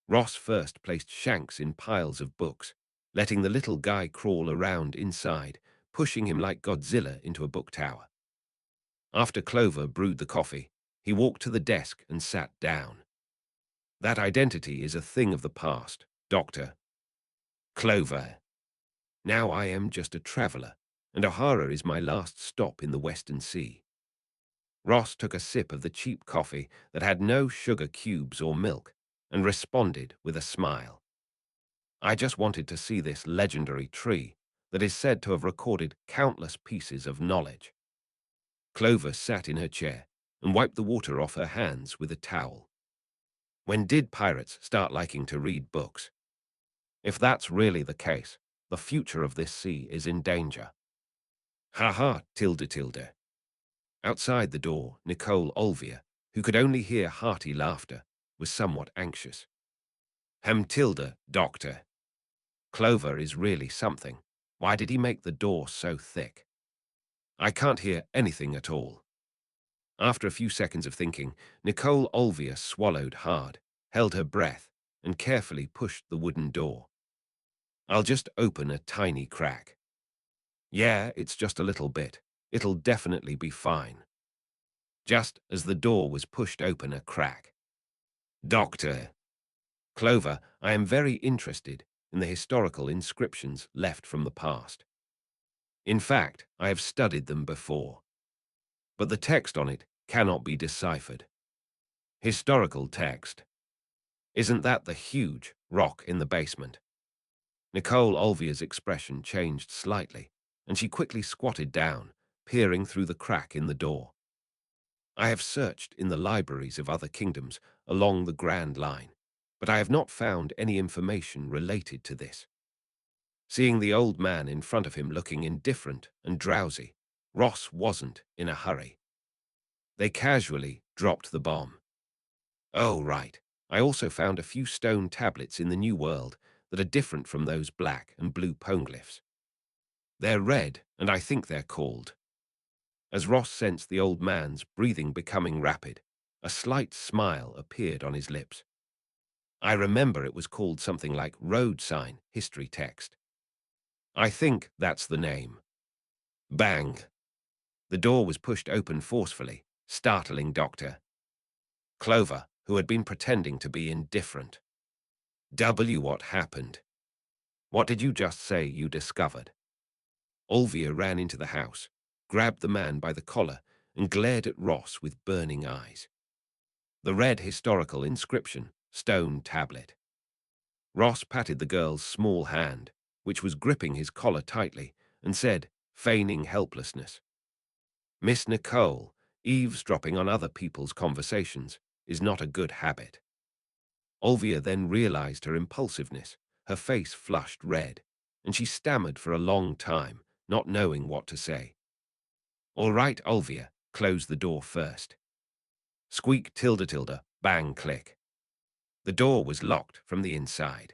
Ross first placed Shanks in piles of books, letting the little guy crawl around inside, pushing him like Godzilla into a book tower. After Clover brewed the coffee, he walked to the desk and sat down. "That identity is a thing of the past, Doctor Clover. Now I am just a traveler, and O'Hara is my last stop in the Western Sea." Ross took a sip of the cheap coffee that had no sugar cubes or milk and responded with a smile. "I just wanted to see this legendary tree that is said to have recorded countless pieces of knowledge." Clover sat in her chair and wiped the water off her hands with a towel. "When did pirates start liking to read books? If that's really the case, the future of this sea is in danger." Ha ha, tilde tilde. Outside the door, Nicole Olvia, who could only hear hearty laughter, was somewhat anxious. Tilde, doctor. Clover is really something. Why did he make the door so thick? I can't hear anything at all. After a few seconds of thinking, Nicole Olvia swallowed hard, held her breath, and carefully pushed the wooden door. I'll just open a tiny crack. Yeah, it's just a little bit. It'll definitely be fine. Just as the door was pushed open a crack. Doctor. Clover, I am very interested in the historical inscriptions left from the past. In fact, I have studied them before. But the text on it cannot be deciphered. Historical text. Isn't that the huge rock in the basement? Nicole Olvia's expression changed slightly, and she quickly squatted down, peering through the crack in the door. I have searched in the libraries of other kingdoms along the Grand Line, but I have not found any information related to this. Seeing the old man in front of him looking indifferent and drowsy, Ross wasn't in a hurry. They casually dropped the bomb. Oh, right. I also found a few stone tablets in the New World that are different from those black and blue poneglyphs. They're red, and I think they're called. As Ross sensed the old man's breathing becoming rapid, a slight smile appeared on his lips. I remember it was called something like road sign history text. I think that's the name. Bang! The door was pushed open forcefully, startling Dr. Clover, who had been pretending to be indifferent. What happened? What did you just say you discovered? Olvia ran into the house, grabbed the man by the collar, and glared at Ross with burning eyes. The red historical inscription, stone tablet. Ross patted the girl's small hand, which was gripping his collar tightly, and said, feigning helplessness, Miss Nicole, eavesdropping on other people's conversations is not a good habit. Olvia then realized her impulsiveness. Her face flushed red, and she stammered for a long time, not knowing what to say. All right, Olvia, close the door first. Squeak tilde tilde, bang click. The door was locked from the inside.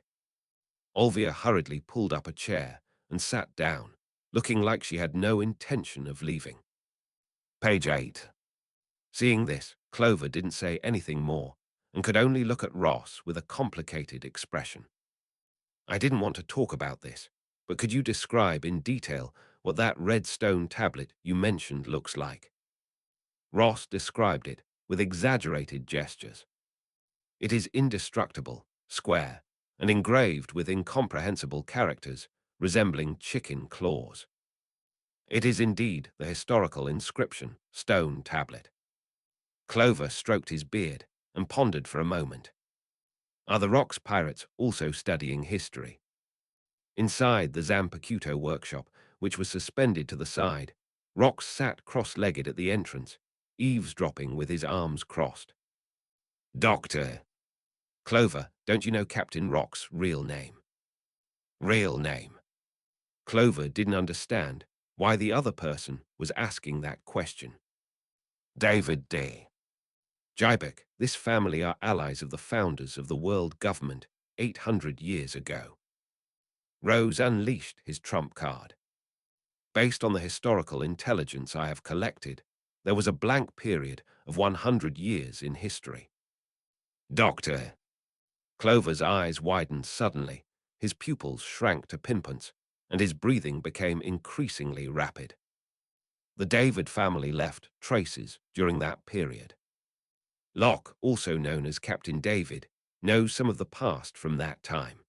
Olvia hurriedly pulled up a chair and sat down, looking like she had no intention of leaving. Page 8. Seeing this, Clover didn't say anything more and could only look at Ross with a complicated expression. I didn't want to talk about this, but could you describe in detail what that red stone tablet you mentioned looks like? Ross described it with exaggerated gestures. It is indestructible, square, and engraved with incomprehensible characters resembling chicken claws. It is indeed the historical inscription, stone tablet. Clover stroked his beard and pondered for a moment. Are the Rocks pirates also studying history? Inside the Zanpakuto workshop, which was suspended to the side, Rocks sat cross-legged at the entrance, eavesdropping with his arms crossed. Doctor. Clover, don't you know Captain Rock's real name? Real name. Clover didn't understand why the other person was asking that question. David D. Jibek, this family are allies of the founders of the world government 800 years ago. Rose unleashed his trump card. Based on the historical intelligence I have collected, there was a blank period of 100 years in history. Doctor. Clover's eyes widened suddenly, his pupils shrank to pinpoints, and his breathing became increasingly rapid. The David family left traces during that period. Locke, also known as Captain David, knows some of the past from that time.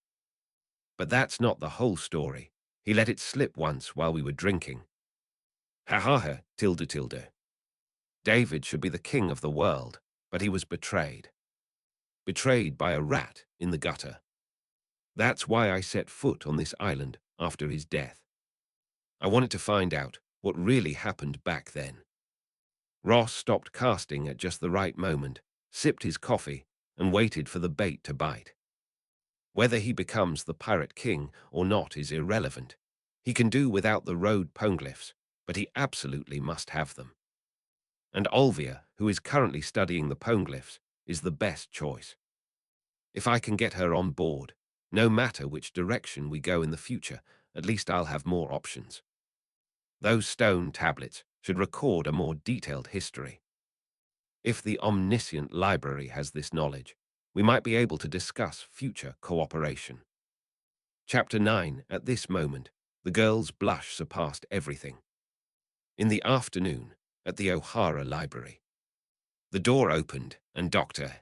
But that's not the whole story. He let it slip once while we were drinking. Ha ha ha, tilde tilde. David should be the king of the world, but he was betrayed. Betrayed by a rat in the gutter. That's why I set foot on this island after his death. I wanted to find out what really happened back then. Ross stopped casting at just the right moment, sipped his coffee, and waited for the bait to bite. Whether he becomes the pirate king or not is irrelevant. He can do without the road poneglyphs, but he absolutely must have them. And Olvia, who is currently studying the poneglyphs, is the best choice. If I can get her on board, no matter which direction we go in the future, at least I'll have more options. Those stone tablets should record a more detailed history. If the omniscient library has this knowledge, we might be able to discuss future cooperation. Chapter 9. At this moment, the girl's blush surpassed everything. In the afternoon, at the O'Hara Library, the door opened and Dr.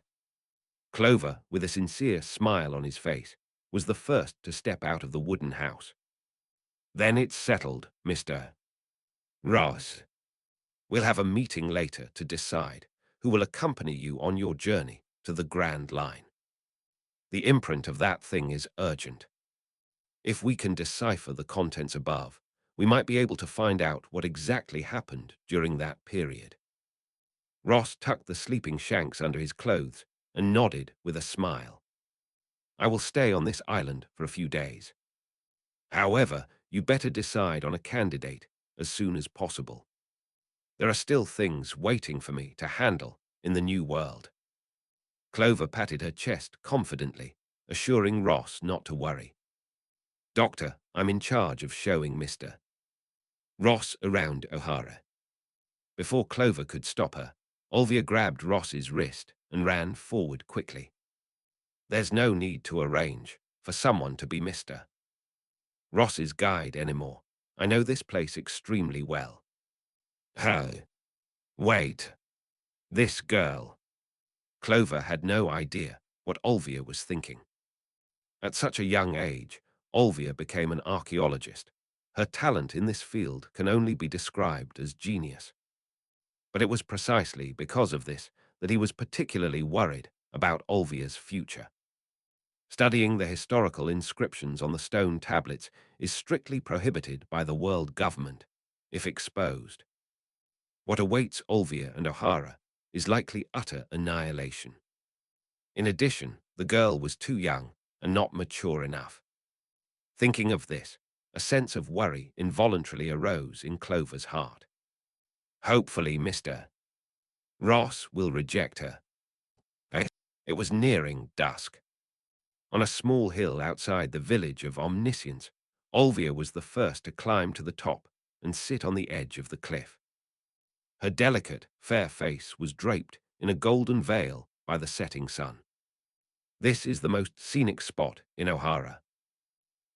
Clover, with a sincere smile on his face, was the first to step out of the wooden house. Then it's settled, Mr. Ross. We'll have a meeting later to decide who will accompany you on your journey to the Grand Line. The imprint of that thing is urgent. If we can decipher the contents above, we might be able to find out what exactly happened during that period. Ross tucked the sleeping shanks under his clothes and nodded with a smile. I will stay on this island for a few days. However, you better decide on a candidate as soon as possible. There are still things waiting for me to handle in the new world. Clover patted her chest confidently, assuring Ross not to worry. Doctor, I'm in charge of showing Mr. Ross around O'Hara. Before Clover could stop her, Olvia grabbed Ross's wrist and ran forward quickly. There's no need to arrange for someone to be Mr. Ross's guide anymore. I know this place extremely well. Oh, wait. This girl. Clover had no idea what Olvia was thinking. At such a young age, Olvia became an archaeologist. Her talent in this field can only be described as genius. But it was precisely because of this that he was particularly worried about Olvia's future. Studying the historical inscriptions on the stone tablets is strictly prohibited by the world government, if exposed. What awaits Olvia and O'Hara is likely utter annihilation. In addition, the girl was too young and not mature enough. Thinking of this, a sense of worry involuntarily arose in Clover's heart. Hopefully, Mr. Ross will reject her. It was nearing dusk. On a small hill outside the village of Omniscience, Olvia was the first to climb to the top and sit on the edge of the cliff. Her delicate, fair face was draped in a golden veil by the setting sun. This is the most scenic spot in O'Hara.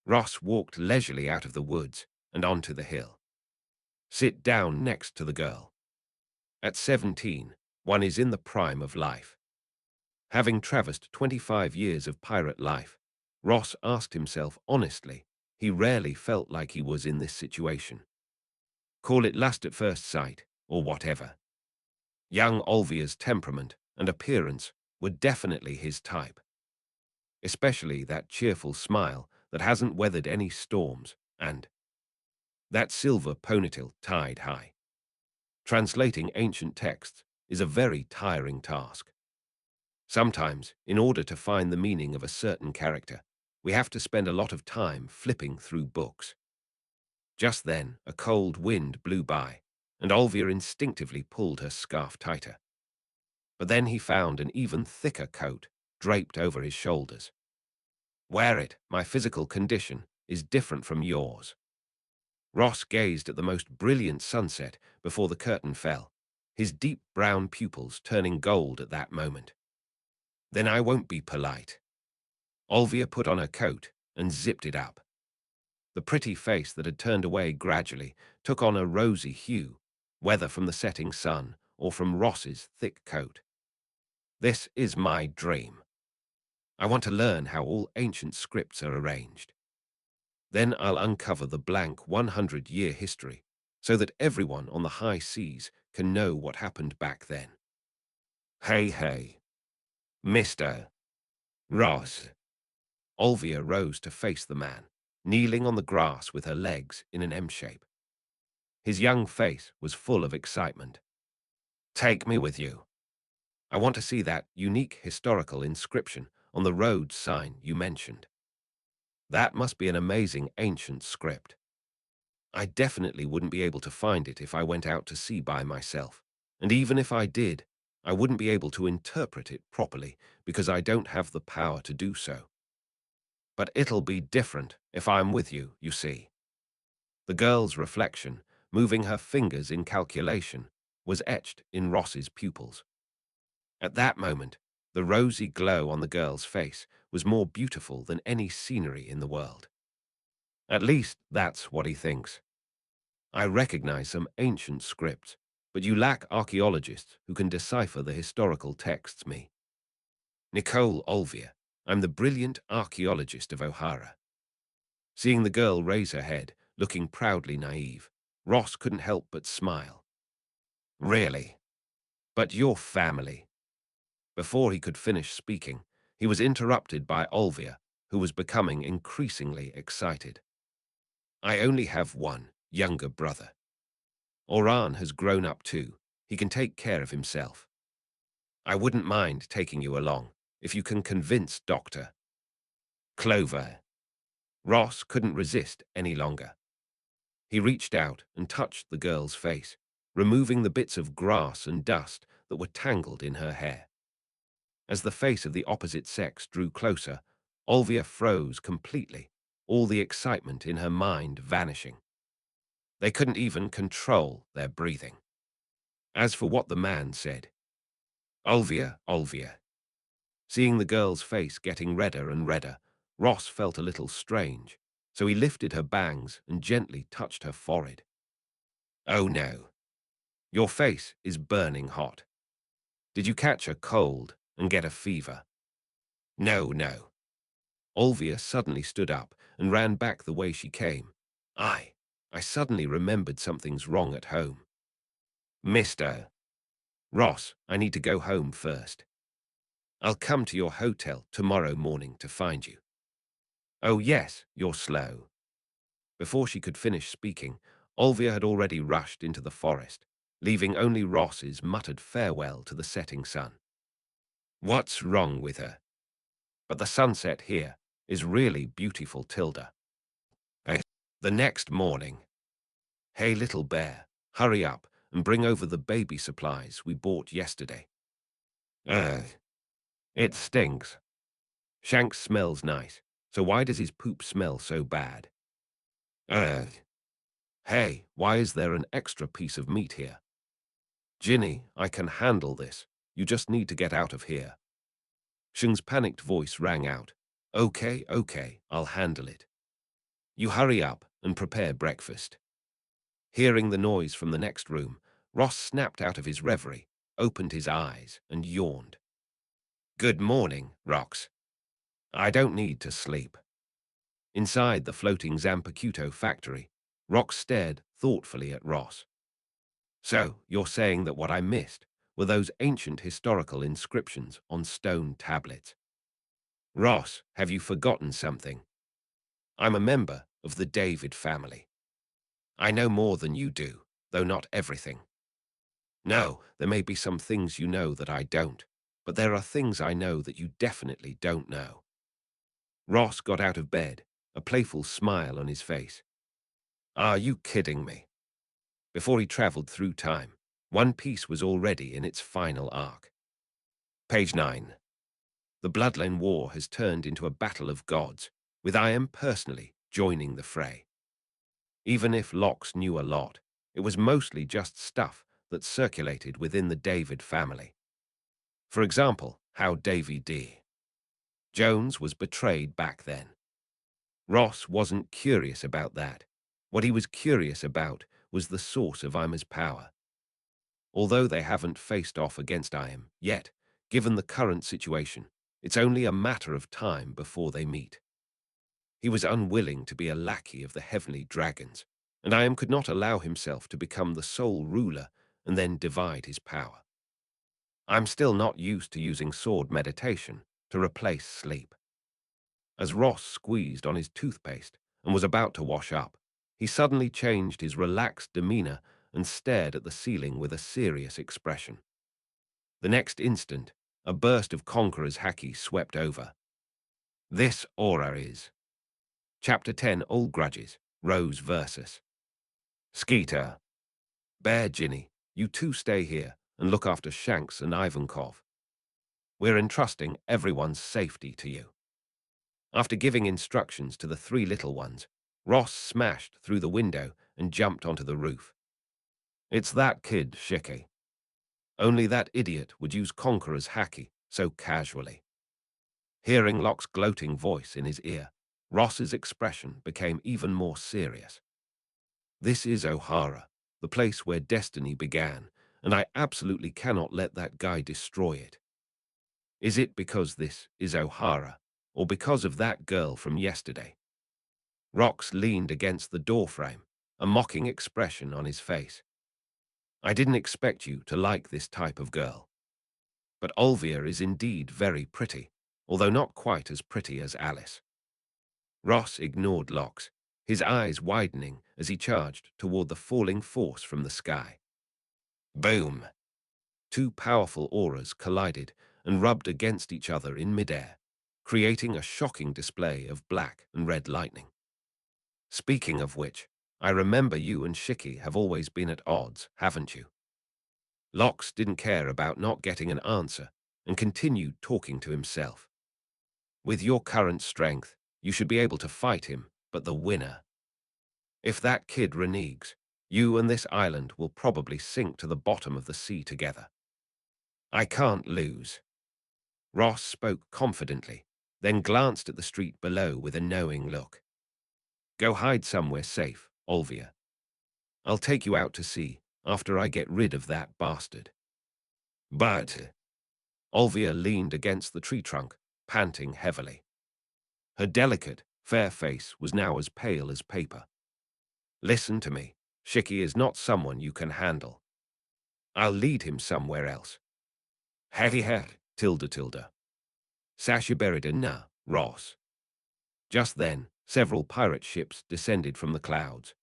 Ross walked leisurely out of the woods and onto the hill. Sit down next to the girl. At 17, one is in the prime of life. Having traversed 25 years of pirate life, Ross asked himself honestly, he rarely felt like he was in this situation. Call it lust at first sight, or whatever. Young Olvia's temperament and appearance were definitely his type. Especially that cheerful smile that hasn't weathered any storms, and that silver ponytail tied high. Translating ancient texts is a very tiring task. Sometimes, in order to find the meaning of a certain character, we have to spend a lot of time flipping through books. Just then, a cold wind blew by, and Olvia instinctively pulled her scarf tighter. But then he found an even thicker coat draped over his shoulders. Wear it, my physical condition is different from yours. Ross gazed at the most brilliant sunset before the curtain fell, his deep brown pupils turning gold at that moment. Then I won't be polite. Olvia put on her coat and zipped it up. The pretty face that had turned away gradually took on a rosy hue, whether from the setting sun or from Ross's thick coat. This is my dream. I want to learn how all ancient scripts are arranged. Then I'll uncover the blank 100-year history so that everyone on the high seas can know what happened back then. Hey, Mr. Ross. Olvia rose to face the man, kneeling on the grass with her legs in an M shape. His young face was full of excitement. Take me with you. I want to see that unique historical inscription on the road sign you mentioned. That must be an amazing ancient script. I definitely wouldn't be able to find it if I went out to sea by myself. And even if I did, I wouldn't be able to interpret it properly because I don't have the power to do so. But it'll be different if I'm with you, you see. The girl's reflection, moving her fingers in calculation, was etched in Ross's pupils. At that moment, the rosy glow on the girl's face was more beautiful than any scenery in the world. At least that's what he thinks. I recognize some ancient scripts, but you lack archaeologists who can decipher the historical texts. Me, Nicole Olvia, I'm the brilliant archaeologist of O'Hara. Seeing the girl raise her head, looking proudly naive, Ross couldn't help but smile. Really? But your family. Before he could finish speaking, he was interrupted by Olvia, who was becoming increasingly excited. I only have one younger brother. Oran has grown up too. He can take care of himself. I wouldn't mind taking you along, if you can convince Dr. Clover. Ross couldn't resist any longer. He reached out and touched the girl's face, removing the bits of grass and dust that were tangled in her hair. As the face of the opposite sex drew closer, Olvia froze completely, all the excitement in her mind vanishing. They couldn't even control their breathing. As for what the man said, Olvia, Olvia. Seeing the girl's face getting redder and redder, Ross felt a little strange, so he lifted her bangs and gently touched her forehead. Oh no, your face is burning hot. Did you catch a cold and get a fever? No, no. Olvia suddenly stood up and ran back the way she came. I suddenly remembered something's wrong at home. Mr. Ross, I need to go home first. I'll come to your hotel tomorrow morning to find you. Oh yes, you're slow. Before she could finish speaking, Olvia had already rushed into the forest, leaving only Ross's muttered farewell to the setting sun. What's wrong with her? But the sunset here is really beautiful, Tilda. Eh, The next morning. Hey, little bear, hurry up and bring over the baby supplies we bought yesterday. Ugh, it stinks. Shanks smells nice, so why does his poop smell so bad? Ugh. Hey, why is there an extra piece of meat here? Ginny, I can handle this. You just need to get out of here. Shung's panicked voice rang out. Okay, okay, I'll handle it. You hurry up and prepare breakfast. Hearing the noise from the next room, Ross snapped out of his reverie, opened his eyes, and yawned. Good morning, Rox. I don't need to sleep. Inside the floating Zanpakuto factory, Rox stared thoughtfully at Ross. So, you're saying that what I missed were those ancient historical inscriptions on stone tablets. Ross, have you forgotten something? I'm a member of the David family. I know more than you do, though not everything. No, there may be some things you know that I don't, but there are things I know that you definitely don't know. Ross got out of bed, a playful smile on his face. Are you kidding me? Before he traveled through time, One Piece was already in its final arc. Page 9. The Bloodline War has turned into a battle of gods, with I am personally joining the fray. Even if Lox knew a lot, it was mostly just stuff that circulated within the David family. For example, how Davy D. Jones was betrayed back then. Ross wasn't curious about that. What he was curious about was the source of Ima's power. Although they haven't faced off against Im yet, given the current situation, it's only a matter of time before they meet. He was unwilling to be a lackey of the heavenly dragons, and Im could not allow himself to become the sole ruler and then divide his power. I'm still not used to using sword meditation to replace sleep. As Ross squeezed on his toothpaste and was about to wash up, he suddenly changed his relaxed demeanor and stared at the ceiling with a serious expression. The next instant, a burst of Conqueror's haki swept over. This aura is. Chapter 10 Old Grudges, Rose versus. Skeeter, Bear Ginny, you two stay here and look after Shanks and Ivankov. We're entrusting everyone's safety to you. After giving instructions to the three little ones, Ross smashed through the window and jumped onto the roof. It's that kid, Shiki. Only that idiot would use Conqueror's haki so casually. Hearing Locke's gloating voice in his ear, Ross's expression became even more serious. This is O'Hara, the place where destiny began, and I absolutely cannot let that guy destroy it. Is it because this is O'Hara, or because of that girl from yesterday? Rox leaned against the doorframe, a mocking expression on his face. I didn't expect you to like this type of girl. But Olvia is indeed very pretty, although not quite as pretty as Alice. Ross ignored Lox, his eyes widening as he charged toward the falling force from the sky. Boom! Two powerful auras collided and rubbed against each other in midair, creating a shocking display of black and red lightning. Speaking of which, I remember you and Shiki have always been at odds, haven't you? Lox didn't care about not getting an answer and continued talking to himself. With your current strength, you should be able to fight him, but the winner. If that kid reneges, you and this island will probably sink to the bottom of the sea together. I can't lose. Ross spoke confidently, then glanced at the street below with a knowing look. Go hide somewhere safe, Olvia. I'll take you out to sea after I get rid of that bastard. But Olvia leaned against the tree trunk, panting heavily. Her delicate, fair face was now as pale as paper. Listen to me. Shiki is not someone you can handle. I'll lead him somewhere else. Heavy head, tilde. Sashiberida na, Ross. Just then, several pirate ships descended from the clouds.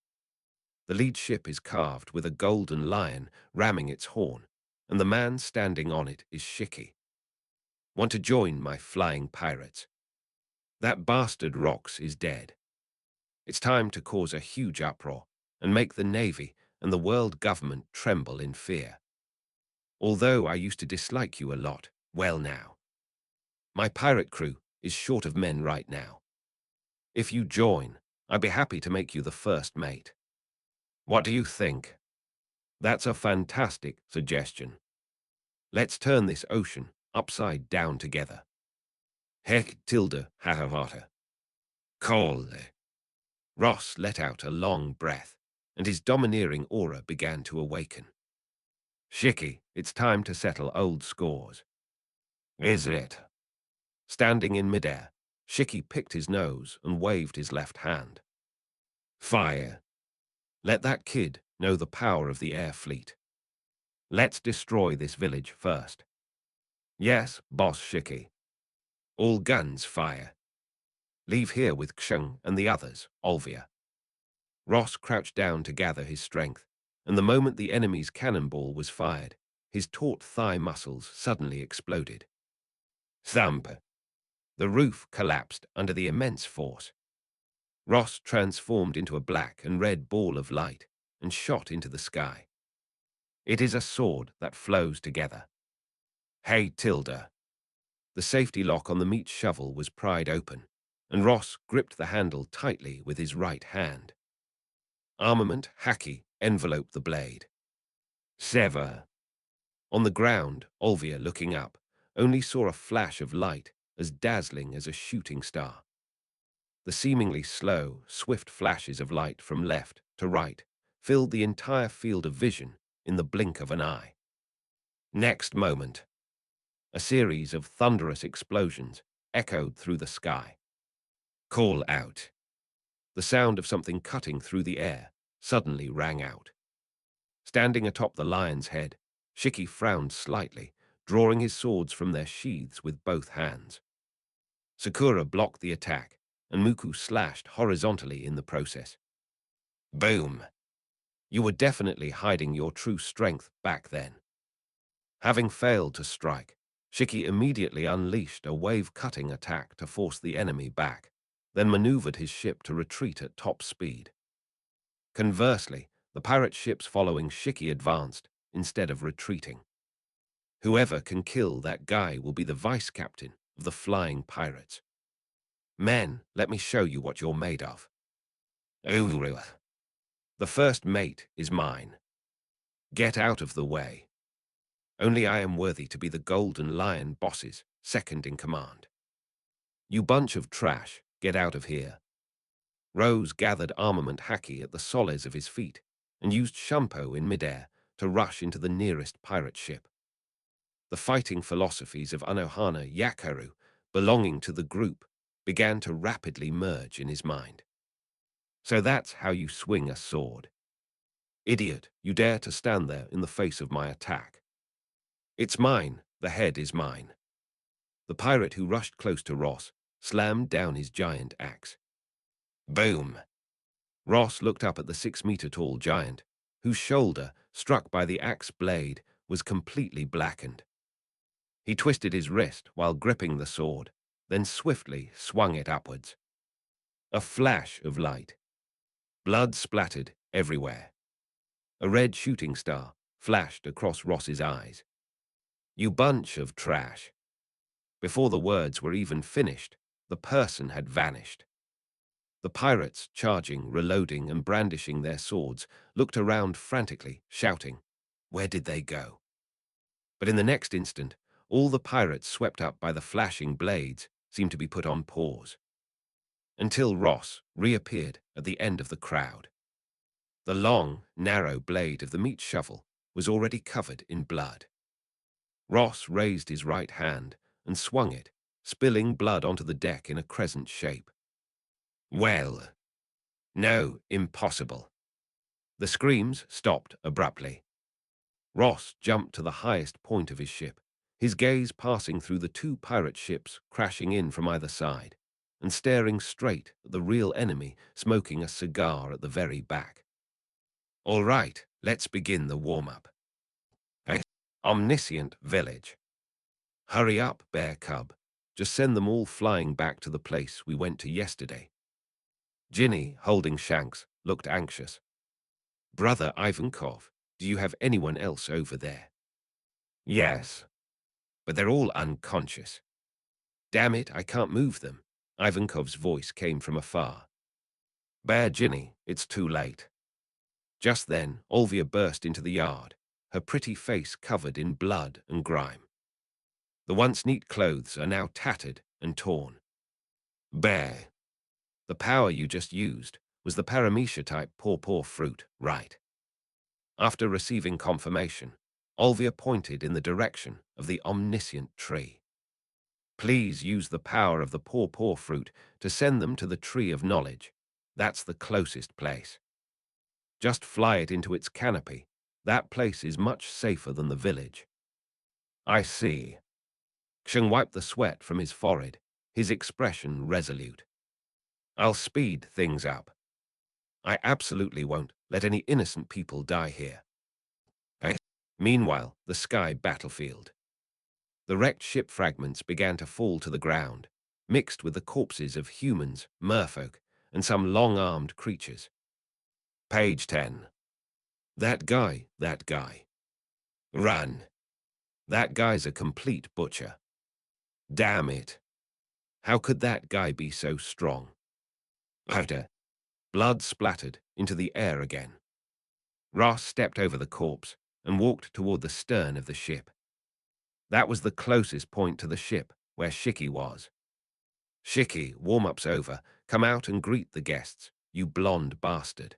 The lead ship is carved with a golden lion ramming its horn, and the man standing on it is Shiki. Want to join my flying pirates? That bastard Rox is dead. It's time to cause a huge uproar and make the Navy and the world government tremble in fear. Although I used to dislike you a lot, well now. My pirate crew is short of men right now. If you join, I'd be happy to make you the first mate. What do you think? That's a fantastic suggestion. Let's turn this ocean upside down together. Heck tilde hatahata. Call. Ross let out a long breath, and his domineering aura began to awaken. Shiki, it's time to settle old scores. Is it? Standing in midair, Shiki picked his nose and waved his left hand. Fire. Let that kid know the power of the air fleet. Let's destroy this village first. Yes, Boss Shiki. All guns fire. Leave here with Kshung and the others, Olvia. Ross crouched down to gather his strength, and the moment the enemy's cannonball was fired, his taut thigh muscles suddenly exploded. Thump! The roof collapsed under the immense force. Ross transformed into a black and red ball of light and shot into the sky. It is a sword that flows together. Hey, tilde. The safety lock on the meat shovel was pried open, and Ross gripped the handle tightly with his right hand. Armament haki enveloped the blade. Sever. On the ground, Olvia, looking up, only saw a flash of light as dazzling as a shooting star. The seemingly slow, swift flashes of light from left to right filled the entire field of vision in the blink of an eye. Next moment, a series of thunderous explosions echoed through the sky. Call out. The sound of something cutting through the air suddenly rang out. Standing atop the lion's head, Shiki frowned slightly, drawing his swords from their sheaths with both hands. Sakura blocked the attack, and Muku slashed horizontally in the process. Boom! You were definitely hiding your true strength back then. Having failed to strike, Shiki immediately unleashed a wave-cutting attack to force the enemy back, then maneuvered his ship to retreat at top speed. Conversely, the pirate ships following Shiki advanced instead of retreating. Whoever can kill that guy will be the vice captain of the flying pirates. Men, let me show you what you're made of. The first mate is mine. Get out of the way. Only I am worthy to be the Golden Lion boss's second in command. You bunch of trash, get out of here. Rose gathered armament haki at the soles of his feet and used shampoo in midair to rush into the nearest pirate ship. The fighting philosophies of Anohana Yakaru, belonging to the group, began to rapidly merge in his mind. So that's how you swing a sword. Idiot, you dare to stand there in the face of my attack. It's mine, the head is mine. The pirate who rushed close to Ross slammed down his giant axe. Boom! Ross looked up at the 6-meter-tall giant, whose shoulder, struck by the axe blade, was completely blackened. He twisted his wrist while gripping the sword, then swiftly swung it upwards. A flash of light. Blood splattered everywhere. A red shooting star flashed across Ross's eyes. You bunch of trash. Before the words were even finished, the person had vanished. The pirates, charging, reloading, and brandishing their swords, looked around frantically, shouting, "Where did they go?" But in the next instant, all the pirates swept up by the flashing blades seemed to be put on pause. Until Ross reappeared at the end of the crowd. The long, narrow blade of the meat shovel was already covered in blood. Ross raised his right hand and swung it, spilling blood onto the deck in a crescent shape. Well, no, impossible. The screams stopped abruptly. Ross jumped to the highest point of his ship, his gaze passing through the 2 pirate ships crashing in from either side, and staring straight at the real enemy smoking a cigar at the very back. All right, let's begin the warm-up. Omniscient village. Hurry up, bear cub. Just send them all flying back to the place we went to yesterday. Ginny, holding Shanks, looked anxious. Brother Ivankov, do you have anyone else over there? Yes, but they're all unconscious. Damn it, I can't move them. Ivankov's voice came from afar. Bear Ginny, it's too late. Just then, Olvia burst into the yard, her pretty face covered in blood and grime. The once neat clothes are now tattered and torn. Bear, the power you just used was the paramecia-type paw fruit, right? After receiving confirmation, Olvia pointed in the direction of the omniscient tree. Please use the power of the paw fruit to send them to the tree of knowledge. That's the closest place. Just fly it into its canopy. That place is much safer than the village. I see. Xiang wiped the sweat from his forehead, his expression resolute. I'll speed things up. I absolutely won't let any innocent people die here. Meanwhile, the sky battlefield. The wrecked ship fragments began to fall to the ground, mixed with the corpses of humans, merfolk, and some long-armed creatures. Page 10. That guy. Run. That guy's a complete butcher. Damn it. How could that guy be so strong? Powder. Blood splattered into the air again. Ross stepped over the corpse and walked toward the stern of the ship. That was the closest point to the ship where Shiki was. Shiki, warm-up's over. Come out and greet the guests, you blonde bastard.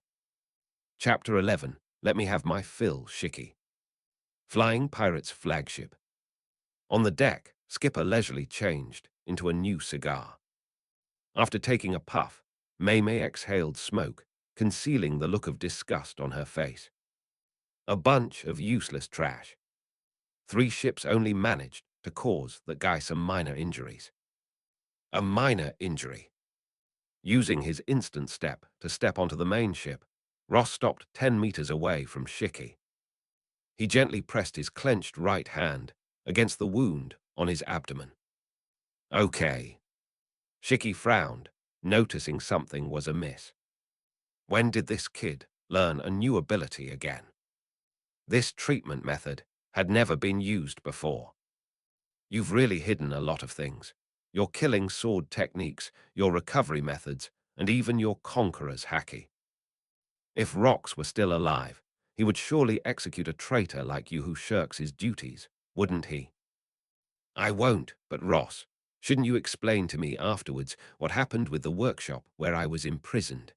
Chapter 11. Let me have my fill, Shiki. Flying Pirate's flagship. On the deck, Skipper leisurely changed into a new cigar. After taking a puff, May exhaled smoke, concealing the look of disgust on her face. A bunch of useless trash. 3 ships only managed to cause that guy some minor injuries. A minor injury. Using his instant step to step onto the main ship, Ross stopped 10 meters away from Shiki. He gently pressed his clenched right hand against the wound on his abdomen. Okay. Shiki frowned, noticing something was amiss. When did this kid learn a new ability again. This treatment method had never been used before. You've really hidden a lot of things. Your killing sword techniques, your recovery methods, and even your conqueror's haki. If Rox were still alive, he would surely execute a traitor like you who shirks his duties, wouldn't he? I won't, but Ross, shouldn't you explain to me afterwards what happened with the workshop where I was imprisoned?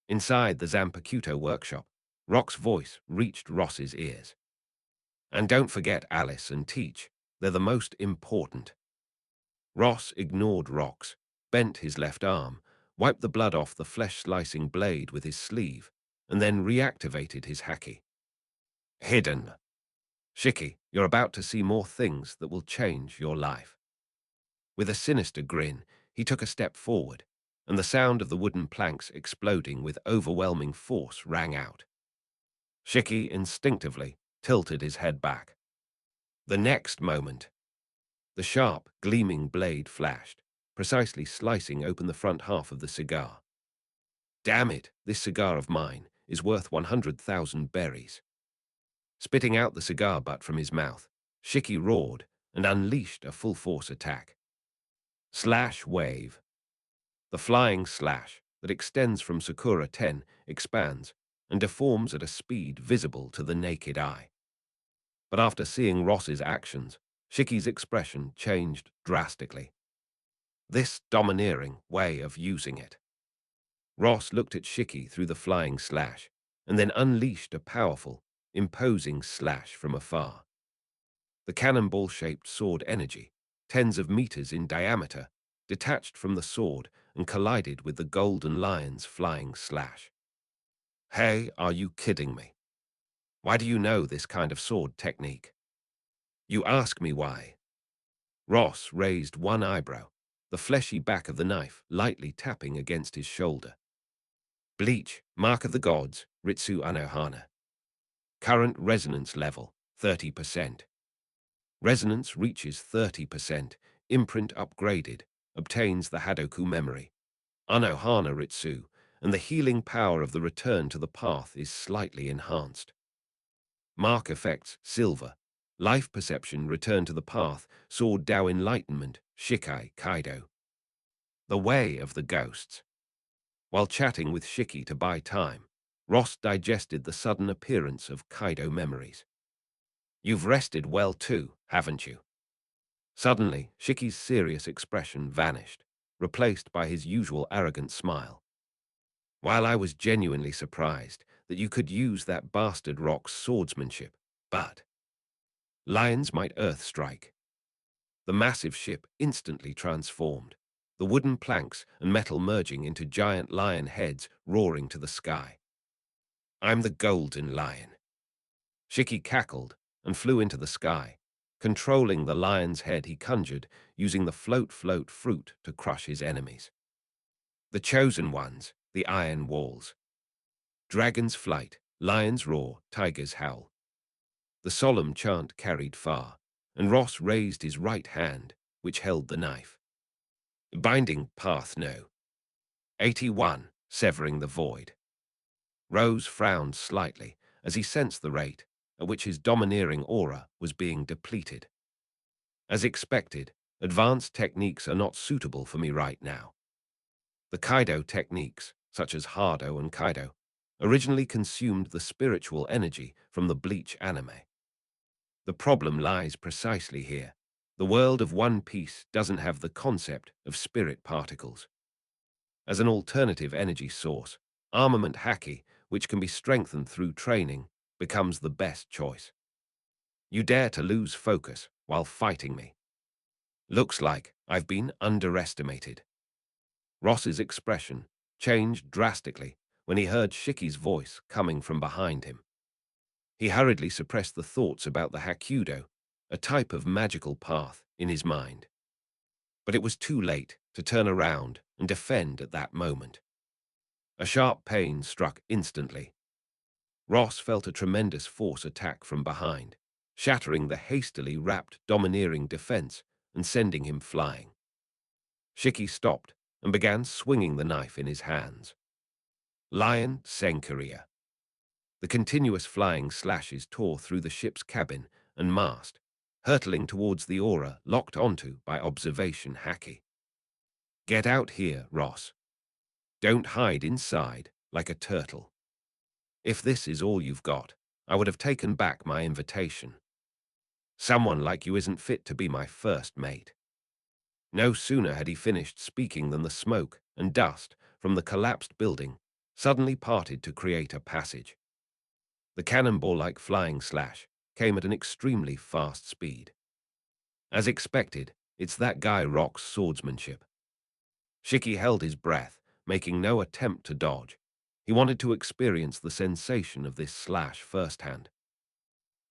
Inside the Zanpakuto workshop, Rock's voice reached Ross's ears. And don't forget Alice and Teach, they're the most important. Ross ignored Rox, bent his left arm, wiped the blood off the flesh-slicing blade with his sleeve, and then reactivated his haki. Hidden. Shiki, you're about to see more things that will change your life. With a sinister grin, he took a step forward, and the sound of the wooden planks exploding with overwhelming force rang out. Shiki instinctively tilted his head back. The next moment, the sharp, gleaming blade flashed, precisely slicing open the front half of the cigar. Damn it, this cigar of mine is worth 100,000 berries. Spitting out the cigar butt from his mouth, Shiki roared and unleashed a full-force attack. Slash wave. The flying slash that extends from Sakura 10 expands and deforms at a speed visible to the naked eye. But after seeing Ross's actions, Shiki's expression changed drastically. This domineering way of using it. Ross looked at Shiki through the flying slash and then unleashed a powerful, imposing slash from afar. The cannonball-shaped sword energy, tens of meters in diameter, detached from the sword and collided with the golden lion's flying slash. Hey, are you kidding me? Why do you know this kind of sword technique? You ask me why. Ross raised one eyebrow, the fleshy back of the knife lightly tapping against his shoulder. Bleach, Mark of the Gods, Ritsu Anohana. Current resonance level, 30%. Resonance reaches 30%, imprint upgraded, obtains the Hadoku memory. Anohana Ritsu, and the healing power of the return to the path is slightly enhanced. Mark effects, silver. Life perception, return to the path, sword Dao enlightenment, Shikai Kaido. The way of the ghosts. While chatting with Shiki to buy time, Ross digested the sudden appearance of Kaido memories. You've rested well too, haven't you? Suddenly, Shiki's serious expression vanished, replaced by his usual arrogant smile. While I was genuinely surprised that you could use that bastard Rock's swordsmanship, but lions might earth strike. The massive ship instantly transformed, the wooden planks and metal merging into giant lion heads roaring to the sky. I'm the golden lion. Shiki cackled and flew into the sky, controlling the lion's head he conjured using the float fruit to crush his enemies. The chosen ones, the iron walls. Dragon's flight, lion's roar, tiger's howl. The solemn chant carried far, and Ross raised his right hand, which held the knife. Binding path no. 81, severing the void. Rose frowned slightly as he sensed the rate at which his domineering aura was being depleted. As expected, advanced techniques are not suitable for me right now. The Kaido techniques, such as Hardo and Kaido, originally consumed the spiritual energy from the Bleach anime. The problem lies precisely here. The world of One Piece doesn't have the concept of spirit particles. As an alternative energy source, armament haki, which can be strengthened through training, becomes the best choice. You dare to lose focus while fighting me. Looks like I've been underestimated. Ross's expression changed drastically when he heard Shiki's voice coming from behind him. He hurriedly suppressed the thoughts about the Hakudo, a type of magical path, in his mind. But it was too late to turn around and defend at that moment. A sharp pain struck instantly. Ross felt a tremendous force attack from behind, shattering the hastily wrapped domineering defense and sending him flying. Shiki stopped and began swinging the knife in his hands. Lion Senkaria. The continuous flying slashes tore through the ship's cabin and mast, hurtling towards the aura locked onto by observation Haki. Get out here, Ross. Don't hide inside like a turtle. If this is all you've got, I would have taken back my invitation. Someone like you isn't fit to be my first mate. No sooner had he finished speaking than the smoke and dust from the collapsed building suddenly parted to create a passage. The cannonball-like flying slash came at an extremely fast speed. As expected, it's that guy Rock's swordsmanship. Shiki held his breath, making no attempt to dodge. He wanted to experience the sensation of this slash firsthand.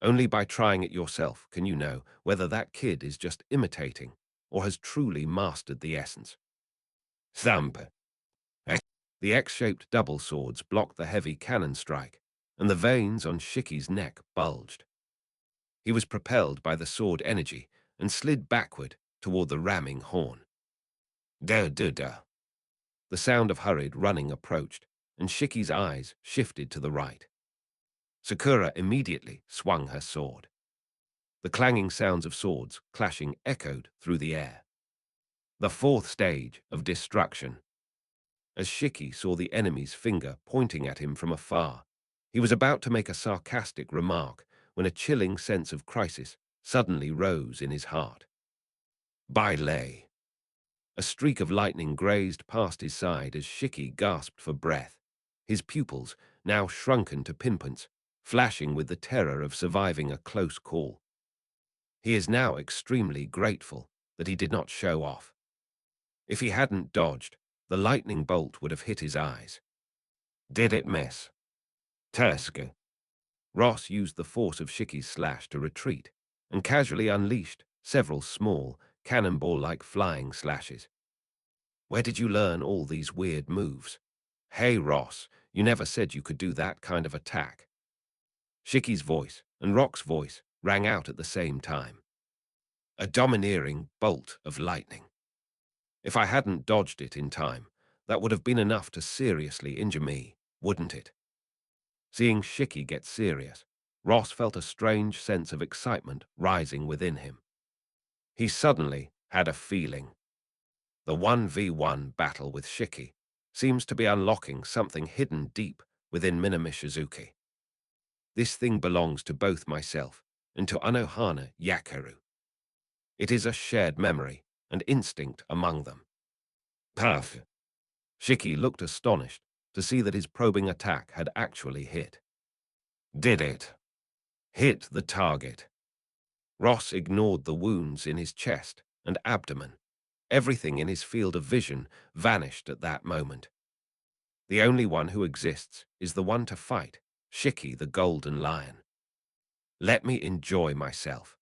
Only by trying it yourself can you know whether that kid is just imitating or has truly mastered the essence. Thump! The X-shaped double swords blocked the heavy cannon strike, and the veins on Shiki's neck bulged. He was propelled by the sword energy and slid backward toward the ramming horn. Da-da-da. The sound of hurried running approached, and Shiki's eyes shifted to the right. Sakura immediately swung her sword. The clanging sounds of swords clashing echoed through the air. The fourth stage of destruction. As Shiki saw the enemy's finger pointing at him from afar, he was about to make a sarcastic remark when a chilling sense of crisis suddenly rose in his heart. By lay. A streak of lightning grazed past his side as Shiki gasped for breath, his pupils, now shrunken to pinpoints, flashing with the terror of surviving a close call. He is now extremely grateful that he did not show off. If he hadn't dodged, the lightning bolt would have hit his eyes. Did it miss? Tusker. Ross used the force of Shiki's slash to retreat, and casually unleashed several small, cannonball-like flying slashes. Where did you learn all these weird moves? Hey, Ross, you never said you could do that kind of attack. Shiki's voice and Rock's voice rang out at the same time. A domineering bolt of lightning. If I hadn't dodged it in time, that would have been enough to seriously injure me, wouldn't it? Seeing Shiki get serious, Ross felt a strange sense of excitement rising within him. He suddenly had a feeling. The 1v1 battle with Shiki seems to be unlocking something hidden deep within Minami Shizuki. This thing belongs to both myself and to Anohana Yakeru. It is a shared memory and instinct among them. Puff! Shiki looked astonished to see that his probing attack had actually hit. Did it? Hit the target. Ross ignored the wounds in his chest and abdomen. Everything in his field of vision vanished at that moment. The only one who exists is the one to fight, Shiki the Golden Lion. Let me enjoy myself.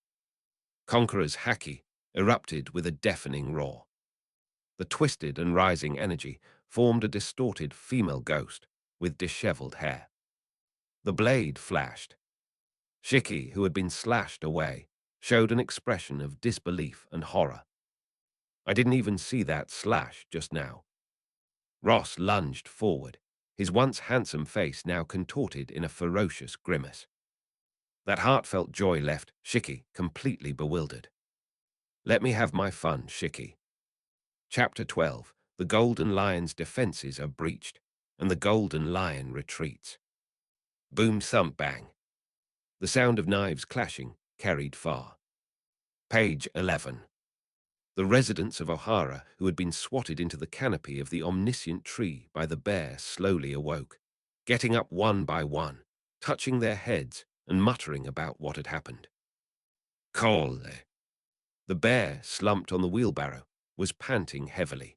Conqueror's Haki erupted with a deafening roar. The twisted and rising energy formed a distorted female ghost with disheveled hair. The blade flashed. Shiki, who had been slashed away, showed an expression of disbelief and horror. I didn't even see that slash just now. Ross lunged forward, his once handsome face now contorted in a ferocious grimace. That heartfelt joy left Shiki completely bewildered. Let me have my fun, Shiki. Chapter 12. The Golden Lion's defenses are breached, and the Golden Lion retreats. Boom thump bang. The sound of knives clashing carried far. Page 11. The residents of Ohara, who had been swatted into the canopy of the omniscient tree by the bear, slowly awoke, getting up one by one, touching their heads and muttering about what had happened. Cole. The bear, slumped on the wheelbarrow, was panting heavily.